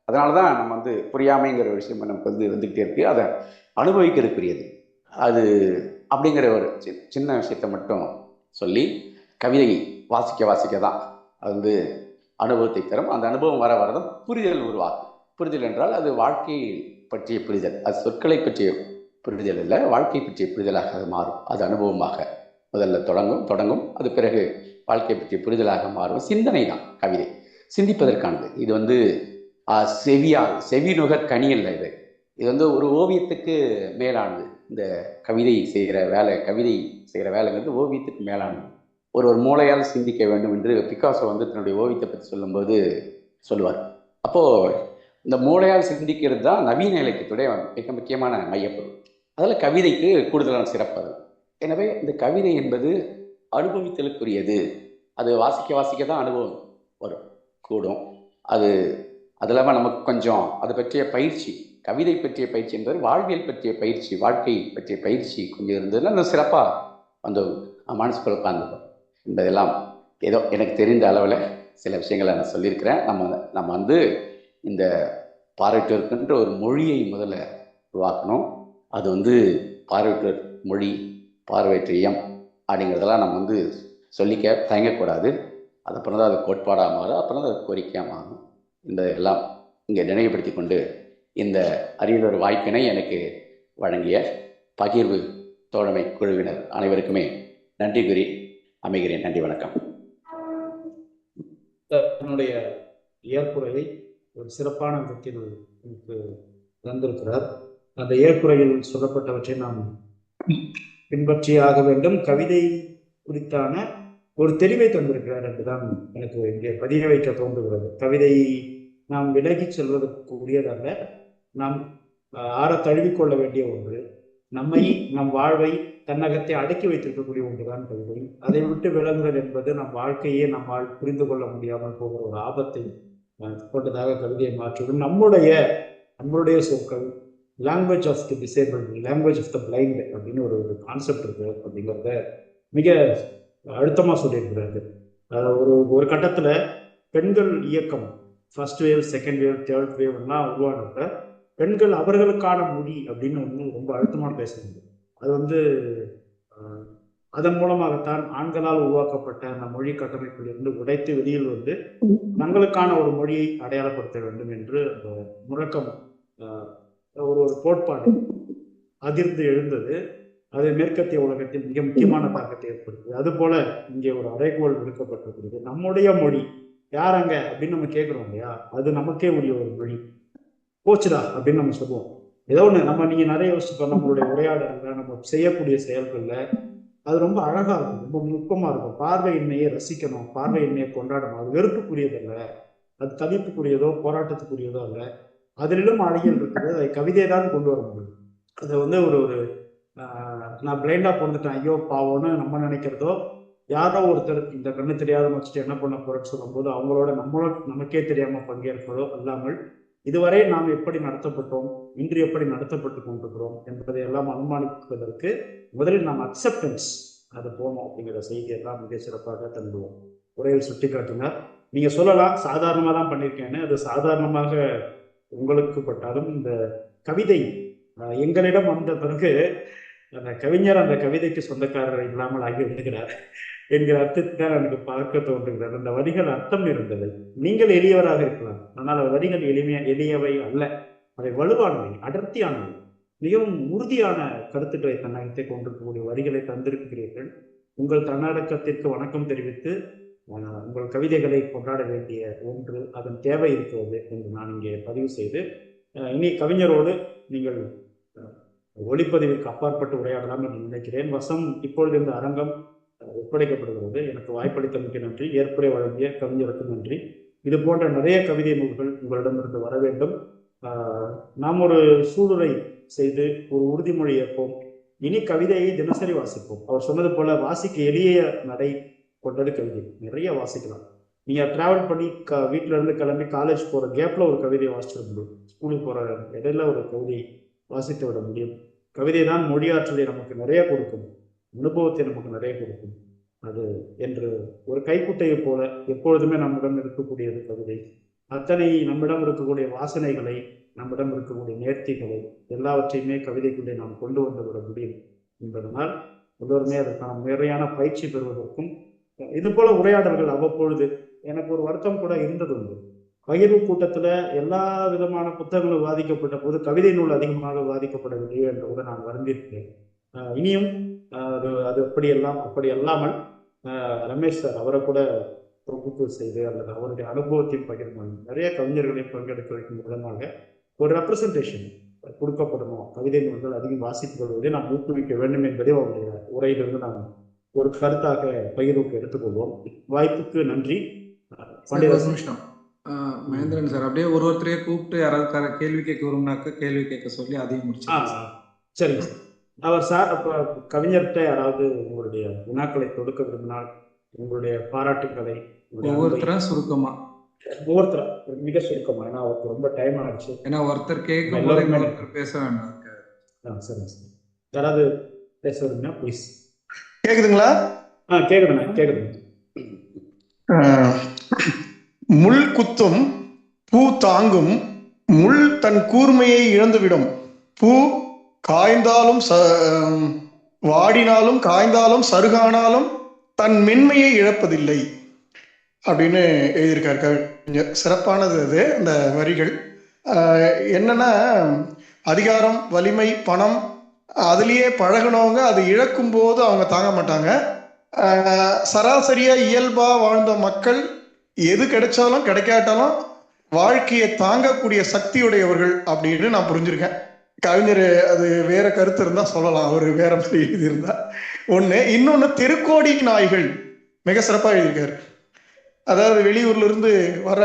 அதனால தான் நம்ம வந்து புரியாமைங்கிற ஒரு விஷயம் நமக்கு வந்து வந்துக்கிட்டே இருக்குது. அதை அனுபவிக்கிறதுக்குரியது அது அப்படிங்கிற ஒரு சின்ன விஷயத்தை மட்டும் சொல்லி, கவிதை வாசிக்க தான் அது வந்து அனுபவத்தை தரும். அந்த அனுபவம் வர வரதான் புரிதல் உருவாகும். புரிதல் என்றால் அது வாழ்க்கை பற்றிய புரிதல், அது சொற்களை பற்றிய புரிதல் இல்லை, வாழ்க்கை பற்றிய புரிதலாக அது மாறும். அது அனுபவமாக முதல்ல தொடங்கும், அது பிறகு வாழ்க்கை பற்றிய புரிதலாக மாறும். சிந்தனை தான் கவிதை, சிந்திப்பதற்கானது. இது வந்து செவி நுகர் கனி அல்ல. இது வந்து ஒரு ஓவியத்துக்கு மேலானது. இந்த கவிதை செய்கிற வேலைங்கிறது ஓவியத்துக்கு மேலானது. ஒரு மூளையால் சிந்திக்க வேண்டும் என்று பிக்காசோ வந்து தன்னுடைய ஓவியத்தை பற்றி சொல்லும்போது சொல்லுவார். அப்போது இந்த மூளையால் சிந்திக்கிறது தான் நவீன இலக்கியத்துடைய மிக முக்கியமான மையப்பொருள். அதில் கவிதைக்கு கூடுதலான சிறப்பு அது. எனவே இந்த கவிதை என்பது அனுபவித்தலுக்குரியது. அது வாசிக்க தான் அனுபவம் வரும், கூடும். அது இல்லாமல் நமக்கு கொஞ்சம் அதை பற்றிய பயிற்சி, கவிதை பற்றிய பயிற்சி என்பது வாழ்வியல் பற்றிய பயிற்சி, வாழ்க்கை பற்றிய பயிற்சி கொஞ்சம் இருந்ததுன்னா இன்னும் சிறப்பாக வந்து மனசுக்குள்ள உட்காந்துக்கும். என்பதெல்லாம் ஏதோ எனக்கு தெரிந்த அளவில் சில விஷயங்களை நான் சொல்லியிருக்கிறேன். நம்ம வந்து இந்த பார்வையற்றோருக்குன்ற ஒரு மொழியை முதல்ல உருவாக்கணும். அது வந்து பார்வையற்றோர் மொழி, பார்வையற்றியம் அப்படிங்கிறதெல்லாம் நம்ம வந்து சொல்லிக்க தயங்கக்கூடாது. அது அப்புறம் தான் அது கோட்பாடாக மாறும், அப்புறம் தான் அது கோரிக்கையாக மாறும். இந்த எல்லாம் இங்கே நினைவுபடுத்தி கொண்டு இந்த அரியதொரு வாய்ப்பினை எனக்கு வழங்கிய பகிர்வு தோழமை குழுவினர் அனைவருக்குமே நன்றி கூறி அமைகிறேன். நன்றி, வணக்கம். தன்னுடைய ஏற்புரையை ஒரு சிறப்பான விதத்தில் தந்திருக்கிறார். அந்த ஏற்புரையில் சொல்லப்பட்டவற்றை நாம் பின்பற்றியாக வேண்டும். கவிதை குறித்தான ஒரு தெளிவை தந்திருக்கிறார் என்றுதான் எனக்கு இங்கே பதிய வைக்க தோன்றுகிறது. கவிதை நாம் விலகி செல்வதற்கு உரியதல்ல, நாம் ஆற தழுவிக்கொள்ள வேண்டிய ஒன்று. நம்மை, நம் வாழ்வை தன்னகத்தை அடக்கி வைத்திருக்கக்கூடிய ஒன்றுதான் கவிதை. அதை விட்டு விலகுதல் என்பது நம் வாழ்க்கையே நம்மால் புரிந்து கொள்ள முடியாமல் போகிற ஒரு ஆபத்தை கொண்டதாக கவிதையை மாற்றுவது. நம்மளுடைய சொற்கள், language of the disable, language of the blind அப்படின்னு ஒரு கான்செப்ட் இருக்கு. அப்படிங்கிறத மிக அழுத்தமாக சொல்லியிருக்கிறாரு. ஒரு கட்டத்தில் பெண்கள் இயக்கம் first wave, second wave, third wave எல்லாம் உருவானப்ப பெண்கள் அவர்களுக்கான மொழி அப்படின்னு ஒன்று ரொம்ப அழுத்தமாக பேசுறது. அது வந்து அதன் மூலமாகத்தான் ஆண்களால் உருவாக்கப்பட்ட அந்த மொழி கட்டமைப்பிலிருந்து உடைத்து வெளியில் வந்து தங்களுக்கான ஒரு மொழியை அடையாளப்படுத்த வேண்டும் என்று அந்த முழக்கம், ஒரு கோட்பாடு அதிர்ந்து எழுந்தது. அது மேற்கத்திய உலகத்தில் மிக முக்கியமான தாக்கத்தை ஏற்படுத்துது. அது போல இங்கே ஒரு அறைகோள் விடுக்கப்பட்டிருக்கிறது. நம்முடைய மொழி யாரங்க அப்படின்னு நம்ம கேட்குறோம் இல்லையா, அது நமக்கே உரிய ஒரு மொழி. போச்சுடா அப்படின்னு நம்ம சொல்லுவோம். ஏதோ ஒன்று நீங்க நிறைய யோசிச்சுப்போம். நம்மளுடைய உரையாடல்ல, நம்ம செய்யக்கூடிய செயல்கள்ல அது ரொம்ப அழகா இருக்கும், ரொம்ப நுட்பமா இருக்கும். பார்வையின்மையை ரசிக்கணும், பார்வையின்மையை கொண்டாடணும். அது வெறுப்புக்குரியதல்ல, அது தவிப்புக்குரியதோ போராட்டத்துக்குரியதோ அல்ல. அதிலும் அழகியல் இருக்குது. அதை கவிதையை தான் கொண்டு வர முடியும். அதை வந்து ஒரு நான் பிளைண்டா பிறந்துட்டேன், ஐயோ பாவம்னு நம்ம நினைக்கிறதோ, யாரோ ஒருத்தர் இந்த கண்ணு தெரியாத வச்சுட்டு என்ன பண்ண போறேன்னு சொல்லும்போது அவங்களோட நமக்கே தெரியாம பங்கேற்பதோ அல்லாமல் இதுவரை நாம் எப்படி நடத்தப்பட்டோம், இன்று எப்படி நடத்தப்பட்டு கொண்டிருக்கிறோம் என்பதை எல்லாம் அனுமானிப்பதற்கு முதலில் நாம் அக்செப்டன்ஸ் அது போனோம் அப்படிங்கிற செய்தியெல்லாம் மிக சிறப்பாக தன்னுடைய உரையில் சுட்டி காட்டினார். நீங்க சொல்லலாம் சாதாரணமாக தான் பண்ணியிருக்கேன்னு. அது சாதாரணமாக உங்களுக்கு பட்டாலும் இந்த கவிதை எங்களிடம் வந்த பிறகு அந்த கவிஞர் அந்த கவிதைக்கு சொந்தக்காரர் இல்லாமல் ஆகி விடுகிறார் என்கிற அர்த்தத்தான் எனக்கு பார்க்க தோன்றுகிறது. அந்த வரிகள் அர்த்தம் இருந்தது. நீங்கள் எளியவராக இருக்கலாம், ஆனால் வரிகள் எளியவை அல்ல. அவை வலுவானவை, அடர்த்தியானவை, மிகவும் உறுதியான கருத்துக்களை தன்னகத்தை கொண்டிருக்கக்கூடிய வரிகளை தந்திருக்கிறீர்கள். உங்கள் தன்னடக்கத்திற்கு வணக்கம் தெரிவித்து உங்கள் கவிதைகளை கொண்டாட வேண்டிய ஒன்று, அதன் தேவை இருக்கிறது என்று நான் இங்கே பதிவு செய்து இனி கவிஞரோடு நீங்கள் ஒளிப்பதிவுக்கு அப்பாற்பட்டு உரையாடலாம் என்று நினைக்கிறேன். வசம் இப்பொழுது இந்த அரங்கம் ஒப்படைக்கப்படுகிறது. எனக்கு வாய்ப்பளித்தமைக்கு நன்றி. ஏற்புரை வழங்கிய கவிஞருக்கு நன்றி. இது போன்ற நிறைய கவிதை நூல்கள் உங்களிடமிருந்து வர வேண்டும். நாம் ஒரு சூளுரை செய்து ஒரு உறுதிமொழி ஏற்போம். இனி கவிதையை தினசரி வாசிப்போம். அவர் சொன்னது போல வாசிக்க எளிய நடை கொண்டது கவிதை, நிறைய வாசிக்கலாம். நீங்க டிராவல் பண்ணி வீட்டுல இருந்து கிளம்பி காலேஜ் போற கேப்ல ஒரு கவிதையை வாசிச்சிட முடியும். ஸ்கூலுக்கு போற இடையில ஒரு கவிதை வாசித்து விட முடியும். கவிதை தான் மொழியாற்றலை நமக்கு நிறைய கொடுக்கும், அனுபவத்தை நமக்கு நிறைய கொடுக்கும். அது என்று ஒரு கைக்குட்டையை போல எப்பொழுதுமே நம்மிடம் இருக்கக்கூடியது கவிதை. அத்தனை நம்மிடம் இருக்கக்கூடிய வாசனைகளை, நம்மிடம் இருக்கக்கூடிய நேர்த்திகளை எல்லாவற்றையுமே கவிதைக்குள்ளே நாம் கொண்டு வந்து விட முடியும் என்பதனால் எல்லோருமே அதற்கான முறையான பயிற்சி பெறுவதற்கும் இது போல உரையாடல்கள் அவ்வப்பொழுது எனக்கு ஒரு வருத்தம் கூட இருந்தது உண்டு. பகிர்வு கூட்டத்துல எல்லா விதமான புத்தகங்களும் விவாதிக்கப்பட்ட போது கவிதை நூல் அதிகமாக விவாதிக்கப்படவில்லையே என்று கூட நான் வருந்திருக்கிறேன். இனியும் அது அப்படி அல்லாமல் ரமேஷ் சார் அவரை கூட தொகுப்பு செய்து அல்லது அவருடைய அனுபவத்தையும் பகிர்ந்து நிறைய கவிஞர்களையும் பங்கெடுக்க வைக்கும் விதமாக ஒரு ரெப்ரசன்டேஷன் கொடுக்கப்படணும். கவிதை நூல்கள் அதிகம் வாசித்து கொள்வதை நாம் ஊக்குவிக்க வேண்டும் என்பதே அவருடைய உரையிலிருந்து நாம் ஒரு கருத்தாக பகிர்வுக்கு எடுத்துக்கொள்வோம். வாய்ப்புக்கு நன்றி. நிமிஷம் மகேந்திரன் சார், அப்படியே ஒருத்தரையே கூப்பிட்டு யாராவது கேள்வி கேட்க வரும்னாக்க கேள்வி கேட்க சொல்லி அதையும் முடிச்சு. சரிங்க சார். அவர் சார் கவிஞர்கிட்ட யாராவது உங்களுடைய வினாக்களை தொடுக்க விரும்பினால் உங்களுடைய பாராட்டுக்களை ஒவ்வொருத்தரா சுருக்கமா மிக சுருக்கமா, ஏன்னா அவருக்கு ரொம்ப டைம் ஆயிடுச்சு. ஏன்னா ஒருத்தர் கேட்கும் போது ஒருத்தர் பேச வேண்டாம். சரிங்க சார். யாராவது பேச விரும்பினா ப்ளீஸ். கேக்குதுங்களா? கேக்குதுண்ணா, கேக்குதுங்க. முள் குத்தும் பூ தாங்கும், முள் தன் கூர்மையை இழந்துவிடும், பூ காய்ந்தாலும் வாடினாலும் காய்ந்தாலும் சருகானாலும் தன் மென்மையை இழப்பதில்லை அப்படின்னு எழுதியிருக்காரு. சிறப்பானது அது. அந்த வரிகள் என்னன்னா, அதிகாரம், வலிமை, பணம் அதுலேயே பழகினவங்க அது இழக்கும் போது அவங்க தாங்க மாட்டாங்க. சராசரியா இயல்பா வாழ்ந்த மக்கள் எது கிடைச்சாலும் கிடைக்காட்டாலும் வாழ்க்கையை தாங்கக்கூடிய சக்தியுடையவர்கள் அப்படின்னு நான் புரிஞ்சிருக்கேன். கவிஞர் அது வேற கருத்து இருந்தா சொல்லலாம், அவர் வேற மாதிரி எழுதியிருந்தா ஒண்ணு. இன்னொன்னு, தெருக்கோடி நாய்கள் மிக சிறப்பா எழுதியிருக்காரு. அதாவது வெளியூர்ல இருந்து வர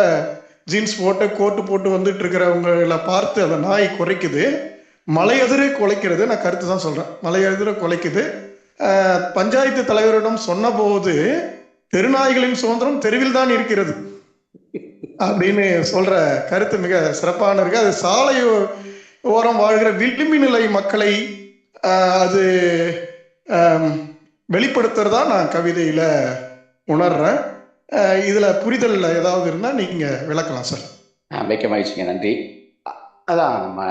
ஜீன்ஸ் போட்டு கோட்டு போட்டு வந்துட்டு இருக்கிறவங்களை பார்த்து அந்த நாய் குறைக்குது, மலையெதிர குலைக்கிறது. நான் கருத்து தான் சொல்றேன், மலையெதிர குலைக்குது. பஞ்சாயத்து தலைவரிடம் சொன்ன போது தெருநாய்களின் சுதந்திரம் தெருவில் தான் இருக்கிறது அப்படின்னு சொல்ற கருத்து மிக சிறப்பான இருக்கு. அது சாலை ஓரம் வாழ்கிற விளிம்பு நிலை மக்களை அது வெளிப்படுத்துறதா நான் கவிதையில உணர்றேன். இதுல புரிதல் ஏதாவது இருந்தா நீங்க விளக்கலாம் சார். மிக்க மகிழ்ச்சிங்க, நன்றி. அதான் நம்ம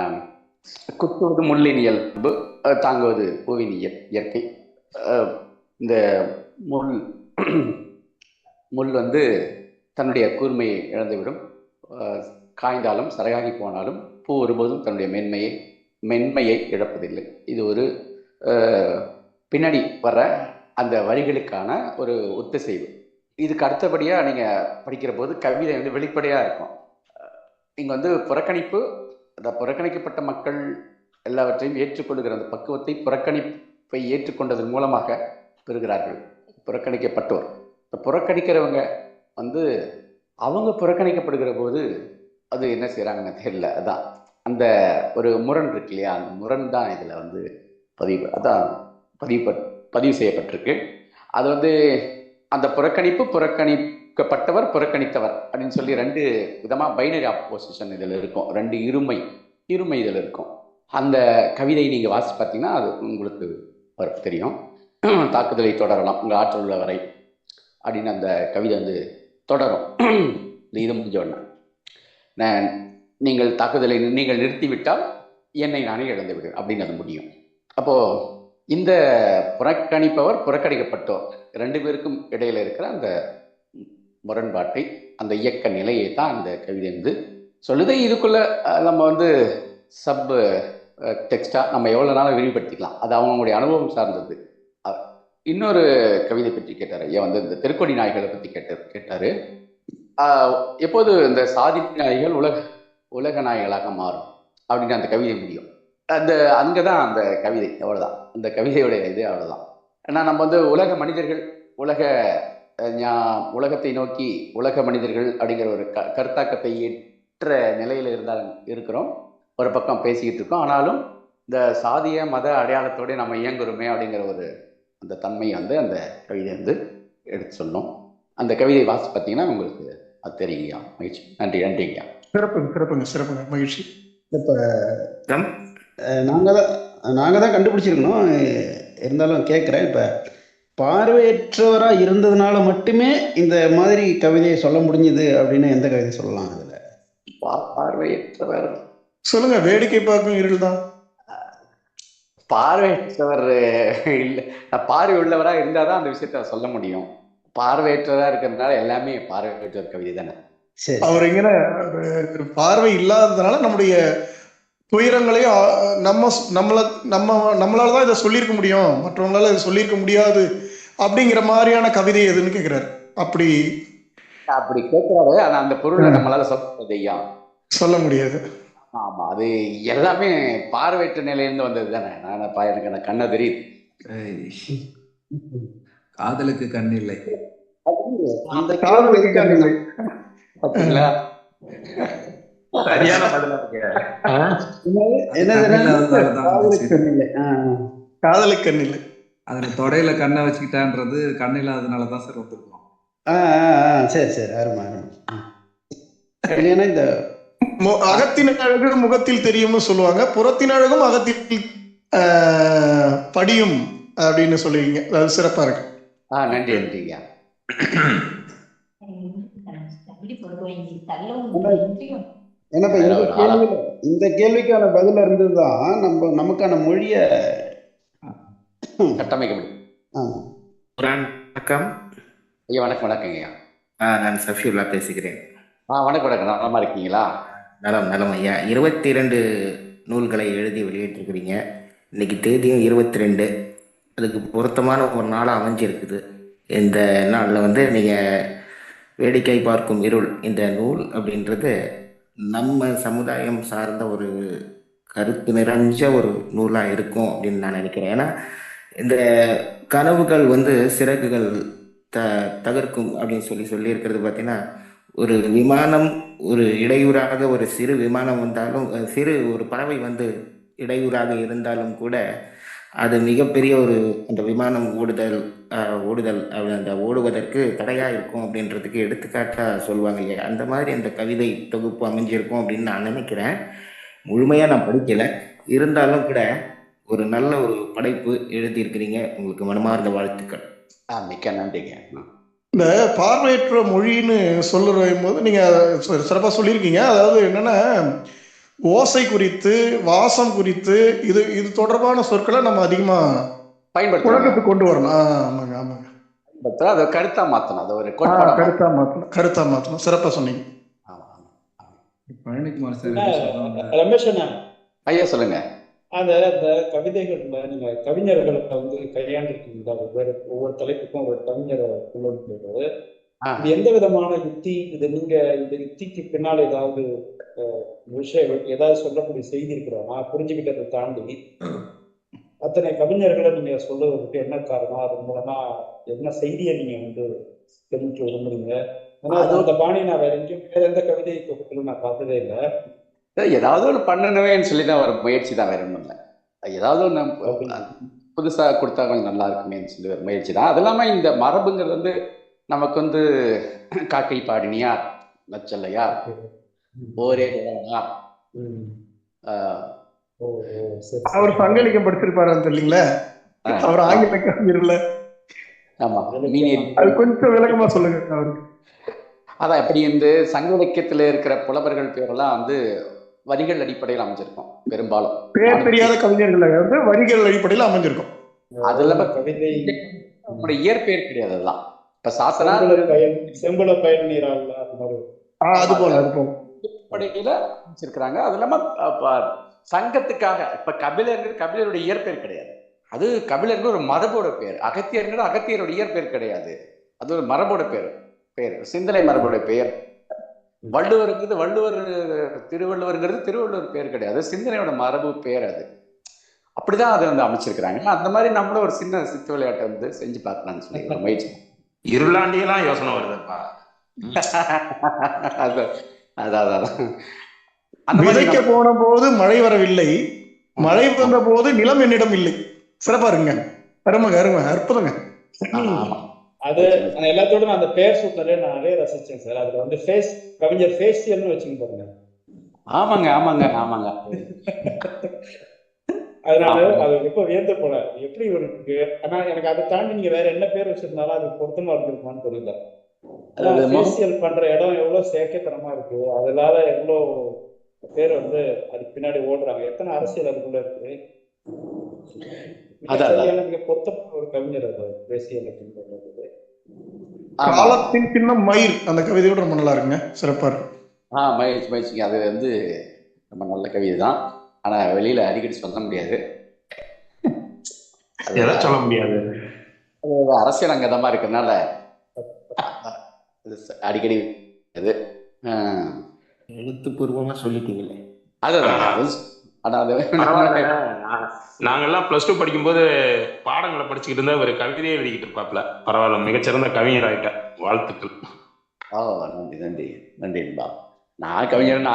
குத்துவது முள்ளின் இயல்பு, தாங்குவது பூவின் இயற்கை. இந்த முள் வந்து தன்னுடைய கூர்மையை இழந்துவிடும், காய்ந்தாலும் சரகாகி போனாலும் பூ ஒருபோதும் தன்னுடைய மென்மையை இழப்பதில்லை. இது ஒரு பின்னாடி வர அந்த வரிகளுக்கான ஒரு ஒத்திசைவு. இதுக்கு அடுத்தபடியாக நீங்கள் படிக்கிற போது கவிதை வந்து வெளிப்படையாக இருக்கும். இங்கே வந்து புறக்கணிப்பு, அந்த புறக்கணிக்கப்பட்ட மக்கள் எல்லாவற்றையும் ஏற்றுக்கொள்ளுகிற அந்த பக்குவத்தை புறக்கணிப்பை ஏற்றுக்கொண்டதன் மூலமாக பெறுகிறார்கள் புறக்கணிக்கப்பட்டோர். இந்த புறக்கணிக்கிறவங்க வந்து அவங்க புறக்கணிக்கப்படுகிற போது அது என்ன செய்கிறாங்கன்னு தெரியல. அதான் அந்த ஒரு முரண் இருக்கு இல்லையா, அந்த முரண் தான் இதில் வந்து பதிவு செய்யப்பட்டிருக்கு. அது வந்து அந்த புறக்கணிப்பு, புறக்கணிக்கப்பட்டவர், புறக்கணித்தவர் அப்படின்னு சொல்லி ரெண்டு விதமாக பைனரி ஆப்போசிஷன் இதில் இருக்கும். ரெண்டு இருமை இதில் இருக்கும். அந்த கவிதை நீங்கள் வாசிச்சு பார்த்தீங்கன்னா அது உங்களுக்கு தெரியும். தாக்குதலை தொடரலாம் உங்கள் ஆற்றல் உள்ள வரை அப்படின்னு அந்த கவிதை வந்து தொடரும். இது முடிஞ்ச உடனே நீங்கள் தாக்குதலை நீங்கள் நிறுத்திவிட்டால் என்னை நானே இழந்து விடுவேன் அப்படின்னு அது முடியும். அப்போது இந்த புறக்கணிப்பவர், புறக்கணிக்கப்பட்டோர் ரெண்டு பேருக்கும் இடையில இருக்கிற அந்த முரண்பாட்டை, அந்த இயக்க நிலையை தான் அந்த கவிதை வந்து சொல்லுது. இதுக்குள்ள நம்ம வந்து சப் டெக்ஸ்டாக நம்ம எவ்வளோ நாளும் விரிவுபடுத்திக்கலாம். அது அவங்களுடைய அனுபவம் சார்ந்தது. இன்னொரு கவிதை பற்றி கேட்டார் ஐயா, வந்து இந்த திருக்கொடி நாய்களை பற்றி கேட்டார். எப்போது இந்த சாதி நாய்கள் உலக நாய்களாக மாறும் அப்படின்னு அந்த கவிதை முடியும். அங்கே தான் அந்த கவிதை, அவ்வளோதான் அந்த கவிதையுடைய இது, அவ்வளோதான். ஏன்னா நம்ம வந்து உலக மனிதர்கள், உலகத்தை நோக்கி உலக மனிதர்கள் அப்படிங்கிற ஒரு கருத்தாக்கத்தை ஏற்ற நிலையில் இருக்கிறோம். ஒரு பக்கம் பேசிக்கிட்டு இருக்கோம். ஆனாலும் இந்த சாதிய மத அடையாளத்தோடு நம்ம இயங்குறோமே அப்படிங்கிற ஒரு அந்த தன்மை வந்து அந்த கவிதை வந்து எடுத்து சொன்னோம். அந்த கவிதை வாசி பார்த்தீங்கன்னா உங்களுக்கு அது தெரியுங்கய்யா. மகிழ்ச்சி. நன்றிங்கய்யா. சிறப்புங்க மகிழ்ச்சி. இப்போ நாங்கள் தான் கண்டுபிடிச்சிருக்கணும். இருந்தாலும் கேட்குறேன், இப்போ பார்வையற்றவராக இருந்ததுனால மட்டுமே இந்த மாதிரி கவிதையை சொல்ல முடிஞ்சுது அப்படின்னு எந்த கவிதை சொல்லலாம்? அதில் பார்வையற்றவர் சொல்லுங்க. வேடிக்கை பார்க்கும் இருள் தான். பார்வையற்றவர் இல்லை, பார்வை உள்ளவராக இருந்தால் தான் அந்த விஷயத்த சொல்ல முடியும். பார்வையற்றவராக இருக்கிறதுனால எல்லாமே பார்வையற்றவர் கவிதை தானே. சரி, அவர் எங்கன்னா பார்வை இல்லாததுனால நம்முடைய துயரங்களை நம்மளால தான் இதை சொல்லியிருக்க முடியும், மற்றவங்களால இதை சொல்லியிருக்க முடியாது அப்படிங்கிற மாதிரியான கவிதை எதுன்னு கேட்கிறாரு. அப்படி கேட்கிறாரு. ஆனா அந்த பொருளை நம்மளால சொல்ல முடியாது. ஆமா, அது எல்லாமே பார்வையற்ற நிலையிலிருந்து வந்தது தானே. எனக்கு கண்ண தெரியுது. காதலுக்கு கண் இல்லை. அந்த காதலுக்கு கண் இல்லை. சரியான பதிலா காதலுக்கு கண் இல்லை. அதுல தொடையில கண்ணை வச்சுக்கிட்டான்றது கண் இல்லாததுனாலதான் சார் வந்திருக்கோம். சரி, அருமை. இல்லைன்னா இந்த அகத்தின் அழகு முகத்தில் தெரியும்னு சொல்லுவாங்க, புறத்தின் அழகும் அகத்தில் படியும் அப்படின்னு சொல்லுவீங்க. அது சிறப்பா இருக்கு. நன்றிங்க. இந்த கேள்விக்கான பதில இருந்ததுதான் நமக்கான மொழிய கட்டமைக்க முடியும். வணக்கம் ஐயா. வணக்கங்கய்யா. நான் சஃபியுல்லா பேசுகிறேன். வணக்கம். நலமா இருக்கீங்களா? நலம் ஐயா. 22 நூல்களை எழுதி வெளியிட்டிருக்கிறீங்க. இன்னைக்கு தேதியும் 22. அதுக்கு பொருத்தமான ஒரு நாளாக அமைஞ்சிருக்குது. இந்த நாளில் வந்து நீங்கள் வேடிக்கை பார்க்கும் இருள் இந்த நூல் அப்படின்றது நம்ம சமுதாயம் சார்ந்த ஒரு கருத்து நிறைஞ்ச ஒரு நூலாக இருக்கும் அப்படின்னு நான் நினைக்கிறேன். ஏன்னா இந்த கனவுகள் வந்து சிறகுகள் தகர்க்கும் அப்படின்னு சொல்லியிருக்கிறது பார்த்தீங்கன்னா, ஒரு விமானம் ஒரு இடையூறாக, ஒரு சிறு விமானம் வந்தாலும், சிறு ஒரு பறவை வந்து இடையூறாக இருந்தாலும் கூட அது மிகப்பெரிய ஒரு அந்த விமானம் ஓடுதல் அந்த ஓடுவதற்கு தடையாக இருக்கும் அப்படின்றதுக்கு எடுத்துக்காட்டாக சொல்லுவாங்க இல்லையா. அந்த மாதிரி அந்த கவிதை தொகுப்பு அமைஞ்சிருக்கும் அப்படின்னு நான் நினைக்கிறேன். முழுமையாக நான் படிக்கலை, இருந்தாலும் கூட ஒரு நல்ல ஒரு படைப்பு எழுதியிருக்கிறீங்க. உங்களுக்கு மனமார்ந்த வாழ்த்துக்கள். மிக்க நன்றிங்க. இந்த பார்வையற்ற மொழின்னு சொல்லுற போது நீங்க சிறப்பாக சொல்லியிருக்கீங்க. அதாவது என்னன்னா, ஓசை குறித்து, வாசம் குறித்து, இது தொடர்பான சொற்களை நம்ம அதிகமா புழக்கத்துக்கு கொண்டு வரணும். ஆமாங்க. அதை கருத்தா மாத்தணும். அது ஒரு கருத்தா மாத்தணும். சிறப்பா சொன்னீங்க. பழனிக்குமார் சார். ரமேஷ் ஐயா சொல்லுங்க. அந்த கவிதைகள்ல நீங்க கவிஞர்களை வந்து கையாண்டிருக்கீங்க. ஒவ்வொரு தலைப்புக்கும் ஒரு கவிஞரை கொண்டு இது எந்த விதமான யுக்தி? நீங்க இந்த யுக்திக்கு பின்னால் ஏதாவது விஷயம், ஏதாவது சொல்லக்கூடிய செய்தி இருக்கிறோமா? புரிஞ்சுக்கிட்டதை தாண்டி அத்தனை கவிஞர்களை நீங்க சொல்லுவதற்கு என்ன காரணம்? அது மூலமா என்ன செய்தியை நீங்க வந்து தெரிவிக்க விரும்புறீங்க? ஏன்னா அந்த பாணி நான் வேற எந்த கவிதை தொகுப்பிலும் நான் பார்த்ததே இல்லை. ஏதாவது ஒன்று பண்ணணுமேன்னு சொல்லி தான் ஒரு முயற்சி தான், வேற ஒன்றும் இல்லை. ஏதாவது ஒன்று புதுசாக கொடுத்தா கொஞ்சம் நல்லா இருக்குமேன்னு சொல்லி ஒரு முயற்சி தான். அது இல்லாமல் இந்த மரபுங்கிறது வந்து நமக்கு வந்து காக்கை பாடினியார், நச்சல்லையார், ஓரே நிலவனார், ம். ஆஹ், ஓ ஓ சரி அவர் சரி. சங்கலிக்கம் படிச்சிருப்பாரு தெரியலீங்களா? ஆஹ், அவர் ஆஹ், ஆங்கில கவிஞர்ல. ஆமா இலக்கியம் மீனேரி. அது வந்து கொஞ்சம் விளக்கமா சொல்லுங்க அவருக்கு. அதான் இப்படி இந்த சங்க இலக்கியத்துல இருக்கிற புலவர்கள் பேரெல்லாம் வந்து வரிகள் அடிப்படையில் அமைஞ்சிருக்கும் பெரும்பாலும். பேர் நானும் தெரியாத கவிஞர்கள் வந்து வரிகள் அடிப்படையில் அமைஞ்சிருக்கும். அது இல்லாம கவிதை அவங்களுடைய இயற்பெயர் கிடையாது. அதெல்லாம் இப்ப சாத்தனார் செம்புல பயன் நீரால் அந்த மாதிரி. அது போல அது போல அடிப்படையில அமைச்சிருக்கிறாங்க. அது இல்லாம சங்கத்துக்காக இப்ப கபிலருடைய இயற்பெயர் கிடையாது. அது கபிலருக்கு ஒரு மரபோட பேர். அகத்தியர்கள் அகத்தியருடைய இயற்பெயர் கிடையாது. அது ஒரு மரபோட பேர். சிந்தனை மரபோட பெயர். வள்ளுவருங்கிறது திருவள்ளுவருங்கிறது திருவள்ளுவர் பேர் கிடையாது. சிந்தனையோட மரபு பேர் அது. அப்படிதான் அதை வந்து அமைச்சிருக்கிறாங்க. அந்த மாதிரி நம்மளும் ஒரு சின்ன சித்து விளையாட்டை வந்து செஞ்சு பார்க்கலாம்னு சொல்லி ஒரு முயற்சி. இருளாண்டியெல்லாம் யோசனை வருதுப்பா. அதான் விதைக்க போன போது மழை வரவில்லை, மழை வந்த போது நிலம் என்னிடம் இல்லை. சிறப்பா இருங்க. அருமைங்க அருமை, அற்புதங்க. அது எல்லாத்தோட நான் அந்த பேர் சூட்டரே நான் நிறைய ரசிச்சேன் சார். அதுல வந்து கவிஞர் ஃபேசியல்னு வச்சுங்க பாருங்க. ஆமாங்க ஆமாங்க ஆமாங்க. அதனால அது ரொம்ப வியந்து போல எப்படி இருக்கு. ஆனா எனக்கு அதை தாண்டி நீங்க வேற என்ன பேர் வச்சிருந்தாலும் அது பொருத்தமா இருந்திருக்குமான்னு தெரியல. ஃபேசியல் பண்ற இடம் எவ்வளவு செயற்கைத்தனமா இருக்கு. அதனால எவ்வளவு பேர் வந்து அதுக்கு பின்னாடி ஓடுறாங்க. எத்தனை அரசியல் அதுக்குள்ள இருக்கு. மிக பொருத்தமான ஒரு கவிஞர் அது ஃபேசியல் அப்படின்னு சொல்றது. காலத்தின் சின்னம் மயில் அந்த கவிதையோட ரொம்ப நல்லா இருக்குங்க. சிறப்பா இருக்கு. மகிழ்ச்சி. அது வந்து ரொம்ப நல்ல கவிதை தான். ஆனா வெளியில அடிக்கடி சொல்ல முடியாது. சொல்ல முடியாது. அரசியல் அங்கதமா இருக்கிறதுனால அடிக்கடி எழுத்துப்பூர்வமா சொல்லிட்டீங்களே. நாங்கெல்லாம் பிளஸ் 2 படிக்கும்போது பாடங்களை படிச்சுக்கிட்டு இருந்தா ஒரு கவிதையை எழுதிக்கிட்டு இருப்பாப்ல. பரவாயில்ல, மிகச்சிறந்த கவிஞர் ஆயிட்ட. வாழ்த்துக்கள். நன்றி நன்றி. நான் கவிஞர்.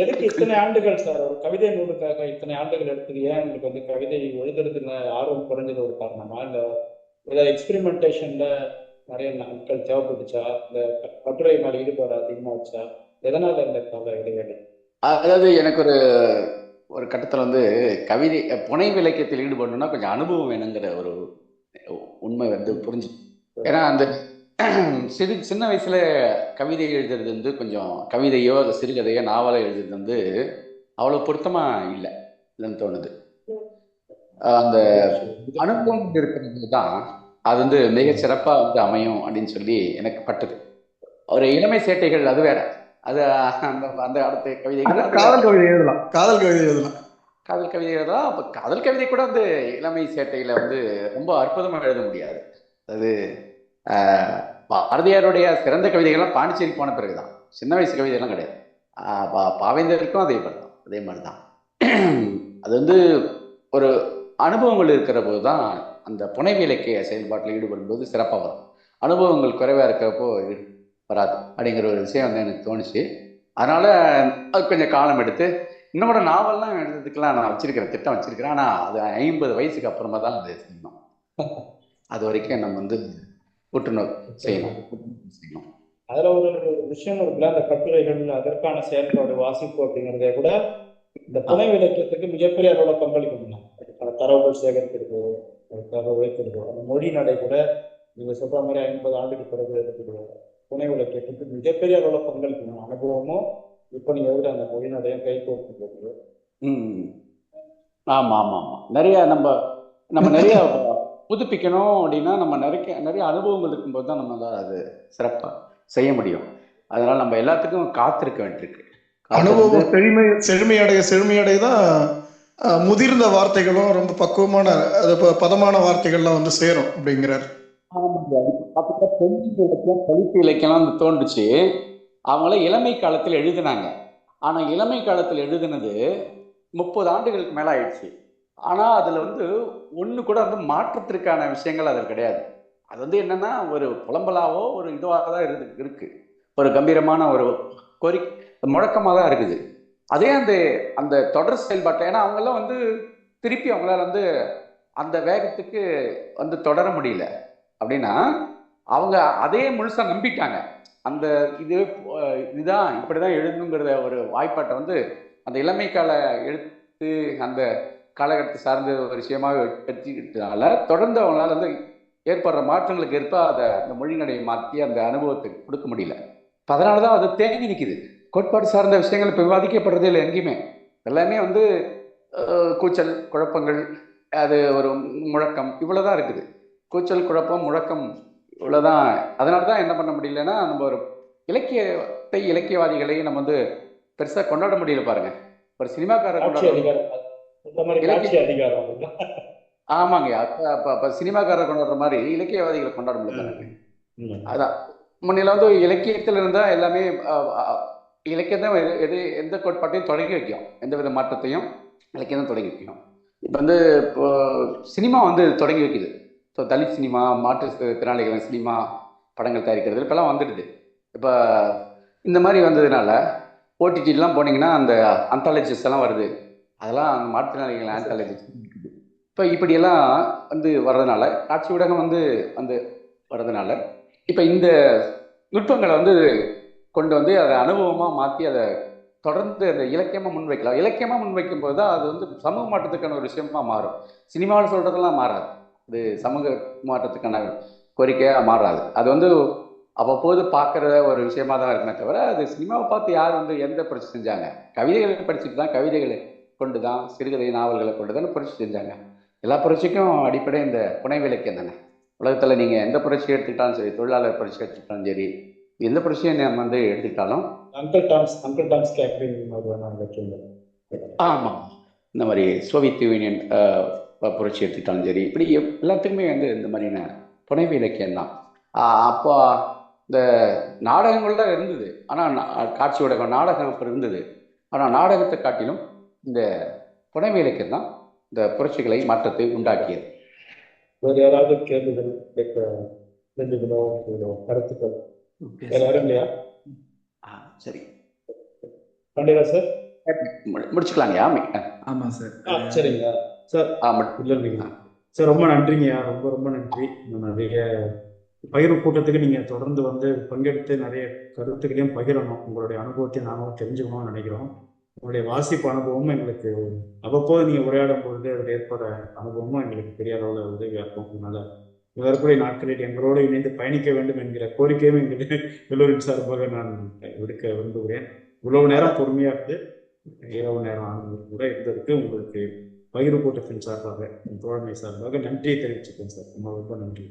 எதுக்கு இத்தனை ஆண்டுகள் சார் ஒரு கவிதை நூலுக்காக இத்தனை ஆண்டுகள் எடுத்தது? ஏன் உங்களுக்கு வந்து கவிதை எழுதுறதுல ஆர்வம் குறைஞ்சது ஒரு காரணமா? இல்ல எக்ஸ்பெரிமெண்டேஷன்ல நிறைய நாட்கள் தேவைப்பட்டுச்சா? இந்த கட்டுரை மேல ஈடுபாடு அதிகமாச்சா? எதனால இந்த கால இடைவேளை? அதாவது எனக்கு ஒரு கட்டத்துல வந்து கவிதை புனைவு இலக்கியத்தில் ஈடுபடணும்னா கொஞ்சம் அனுபவம் வேணுங்கிற ஒரு உண்மை வந்து புரிஞ்சு. ஏன்னா அந்த சின்ன வயசுல கவிதை எழுதுறது வந்து கொஞ்சம் கவிதையோ சிறுகதையோ நாவலோ எழுதுறது வந்து அவ்வளவு பொருத்தமா இல்லைன்னு தோணுது. அந்த அனுபவம் இருக்கிறது தான் அது வந்து மிக சிறப்பா வந்து அமையும் அப்படின்னு சொல்லி எனக்கு பட்டது. ஒரு இளமை சேட்டைகள் அது வேற. அது அந்த அடுத்த கவிதைகள் காதல் கவிதை எழுதலாம். காதல் கவிதை எழுதலாம். அப்ப காதல் கவிதை கூட வந்து இளமை சேட்டையில வந்து ரொம்ப அற்புதமா எழுத முடியாது. அது பாரதியாருடைய சிறந்த கவிதைகள்லாம் பாண்டிச்சேரி போன பிறகுதான். சின்ன வயசு கவிதைகள்லாம் கிடையாது. பாவேந்தருக்கும் அதே மாதிரிதான். அது வந்து ஒரு அனுபவங்கள் இருக்கிற போதுதான் அந்த புனைவு இலக்கிய செயல்பாட்டில் ஈடுபடும் போது சிறப்பாக வரும். அனுபவங்கள் குறைவா இருக்கிறப்போ வராது அப்படிங்கிற ஒரு விஷயம் வந்து எனக்கு தோணுச்சு. அதனால அது கொஞ்சம் காலம் எடுத்து இன்னும் கூட நாவல்லாம் எழுதுறதுக்கெல்லாம் நான் திட்டம் வச்சிருக்கிறேன். ஆனா அது 50 வயசுக்கு அப்புறமா தான் அது செய்யணும். அது வரைக்கும் நம்ம வந்து புற்றுநோய் செய்யணும். அதுல ஒரு விஷயம் இருக்குல்ல, அந்த கட்டுரைகள் அதற்கான செயல்பாடு வாசிப்பு அப்படிங்கிறத கூட இந்த புனைவு இலக்கியத்துக்கு மிகப்பெரிய அளவுல பங்களிக்கணும். அதுக்கான தரவுகள் சேகரிக்கிறது, அதுக்காக உழைக்கிறது, அந்த மொழி நடை கூட நீங்க சொல்ற மாதிரி 50 ஆண்டுக்கு பிறகு எடுத்துக்கிடுவோம். புனைவு இலக்கியத்துக்கு மிகப்பெரிய அளவுல பங்களிக்கணும். அனுபவமும் இப்ப நீங்க எழுதுற அந்த மொழி நடையும் கை கோர்த்து. ஆமா ஆமா ஆமா. நிறைய நம்ம நிறைய புதுப்பிக்கணும் அப்படின்னா நம்ம நிறைய அனுபவங்கள் இருக்கும்போது தான் நம்மளால அது சிறப்பா செய்ய முடியும். அதனால நம்ம எல்லாத்துக்கும் காத்திருக்க வேண்டியிருக்கு. அனுபவம் செழுமையடைய தான் முதிர்ந்த வார்த்தைகளும் ரொம்ப பக்குவமான பதமான வார்த்தைகள்லாம் வந்து சேரும் அப்படிங்கிறார். கழிப்பு இலக்கியம்லாம் வந்து தோன்றுச்சு. அவங்கள இளமை காலத்தில் எழுதினாங்க. ஆனா இளமை காலத்தில் எழுதினது 30 ஆண்டுகளுக்கு மேல ஆயிடுச்சு. ஆனா அதுல வந்து ஒண்ணு கூட வந்து மாற்றத்திற்கான விஷயங்கள் அதில் கிடையாது. அது வந்து என்னன்னா ஒரு புலம்பலாவோ ஒரு இதுவாக தான் இருக்கு. ஒரு கம்பீரமான ஒரு முழக்கமாக தான் இருக்குது. அதே அந்த தொடர் செயல்பாட்டை, ஏன்னா அவங்கெல்லாம் வந்து திருப்பி அவங்களால வந்து அந்த வேகத்துக்கு வந்து தொடர முடியல. அப்படின்னா அவங்க அதே முழுசா நம்பிட்டாங்க. அந்த இது இதுதான் இப்படிதான் எழுதணுங்கிறத ஒரு வாய்ப்பாட்டை வந்து அந்த இளமை கால எழுத்து அந்த காலகட்டத்தை சார்ந்த ஒரு விஷயமாக எடுத்துக்கிட்டனால தொடர்ந்து அவங்களால வந்து ஏற்படுற மாற்றங்களுக்கு ஏற்ப அதை அந்த மொழிநடையை மாற்றி அந்த அனுபவத்தை கொடுக்க முடியல. இப்போ அதனால தான் அது தேங்கி நிற்கிது. கோட்பாடு சார்ந்த விஷயங்கள் இப்போ விவாதிக்கப்படுறதே இல்லை எங்கேயுமே. எல்லாமே வந்து கூச்சல் குழப்பங்கள், அது ஒரு முழக்கம், இவ்வளோதான் இருக்குது. கூச்சல் குழப்பம் முழக்கம் இவ்வளோதான். அதனால தான் என்ன பண்ண முடியலன்னா நம்ம ஒரு இலக்கியத்தை இலக்கியவாதிகளை நம்ம வந்து பெருசாக கொண்டாட முடியல பாருங்க. ஒரு சினிமாக்காரர் ஆட்சி கொண்டாடுற அதிகாரம் இந்த மாதிரி ஆட்சி இலக்கிய அதிகாரம். ஆமாங்க. அப்போ சினிமாக்காரர் கொண்டாடுற மாதிரி இலக்கியவாதிகளை கொண்டாட முடியல தானே. அதான் முன்னில வந்து இலக்கியத்தில் இருந்தால் எல்லாமே இலக்கியம் தான் எந்த கோட்பாட்டையும் தொடங்கி வைக்கும், எந்த வித மாற்றத்தையும் இலக்கியம் தான் தொடங்கி வைக்கும். இப்போ வந்து இப்போ சினிமா வந்து தொடங்கி வைக்குது. ஸோ தலித் சினிமா, மாற்றுத்திறனாளிகள் சினிமா படங்கள் தயாரிக்கிறது இப்போலாம் வந்துடுது. இப்போ இந்த மாதிரி வந்ததுனால ஓடிடிலாம் போனீங்கன்னா அந்த அந்தாலஜிஸ் எல்லாம் வருது. அதெல்லாம் அந்த மாற்றுத்திறனாளிகள் ஆந்தாலஜிஸ் இருக்குது. இப்போ இப்படியெல்லாம் வந்து வர்றதுனால காட்சி ஊடகம் வந்து வர்றதுனால இப்போ இந்த நுட்பங்களை வந்து கொண்டு வந்து அதை அனுபவமாக மாற்றி அதை தொடர்ந்து அந்த இலக்கியமாக முன்வைக்கலாம். இலக்கியமாக முன்வைக்கும் போது தான் அது வந்து சமூக மாற்றத்துக்கான ஒரு விஷயமா மாறும். சினிமாவில் சொல்கிறதெல்லாம் மாறாது. அது சமூக மாற்றத்துக்கான கோரிக்கையாக மாறாது. அது வந்து அவ்வப்போது பார்க்குற ஒரு விஷயமா தான் இருக்குமே தவிர அது சினிமாவை பார்த்து யார் வந்து எந்த புரட்சி செஞ்சாங்க? கவிதைகளை படிச்சுட்டு தான், கவிதைகளை கொண்டு தான், சிறுகதை நாவல்களை கொண்டு தான் புரட்சி செஞ்சாங்க. எல்லா புரட்சிக்கும் அடிப்படை இந்த புனைவு இலக்கியம் தானே. உலகத்தில் நீங்கள் எந்த புரட்சி எடுத்துக்கிட்டாலும் சரி, தொழிலாளர் புரட்சி எடுத்துக்கிட்டாலும் சரி, எந்த புரட்சியை நம்ம வந்து எடுத்துக்கிட்டாலும் அங்கிள் டாம்ஸ் கேப்ரிங் மாதிரியான இலக்கியங்கள். ஆமாம், இந்த மாதிரி சோவியத் யூனியன் புரட்சி எடுத்துக்கிட்டாலும் சரி, இப்படி எல்லாத்துக்குமே வந்து இந்த மாதிரியான புனைவு இலக்கியம் தான். அப்போ இந்த நாடகங்கள் தான் இருந்தது. ஆனால் காட்சி ஊடகம் நாடகம் அப்புறம் இருந்தது. ஆனால் நாடகத்தை காட்டிலும் இந்த புனைவு இலக்கியம் தான் இந்த புரட்சிகளை மாற்றத்தை உண்டாக்கியது. வேறு யாராவது கேள்விகள் கேட்க தெரிஞ்சுக்கணும், கருத்துக்கள் வேற யாரும் இல்லையா? சரி, கண்டிப்பா சார் முடிச்சுக்கலாங்கய்யா. ஆமா சார். சரிங்க சார். இல்லைங்க சார், ரொம்ப நன்றிங்கய்யா, ரொம்ப ரொம்ப நன்றி. நிறைய பகிர்வு கூட்டத்துக்கு நீங்கள் தொடர்ந்து வந்து பங்கெடுத்து நிறைய கருத்துக்களையும் பகிரணும். உங்களுடைய அனுபவத்தையும் நாங்களும் தெரிஞ்சுக்கணும்னு நினைக்கிறோம். உங்களுடைய வாசிப்பு அனுபவமும் எங்களுக்கு அவ்வப்போது நீங்கள் உரையாடும் பொழுது அதில் ஏற்பட அனுபவமும் எங்களுக்கு பெரிய அளவில் உதவியாக இருக்கும். அதனால வரக்கூடிய நாட்களில் எங்களோடு இணைந்து பயணிக்க வேண்டும் என்கிற கோரிக்கையும் எங்களுக்கு எல்லோரின் சார்பாக நான் விடுக்க விரும்புகிறேன். இவ்வளவு நேரம் பொறுமையாக இருந்து இரவு நேரம் ஆனது கூட இருந்ததுக்கு உங்களுக்கு பகிர்வு கூட்டத்தின் சார்பாக, தோழமை சார்பாக நன்றியை தெரிவிச்சுக்கேன் சார். ரொம்ப ரொம்ப நன்றி.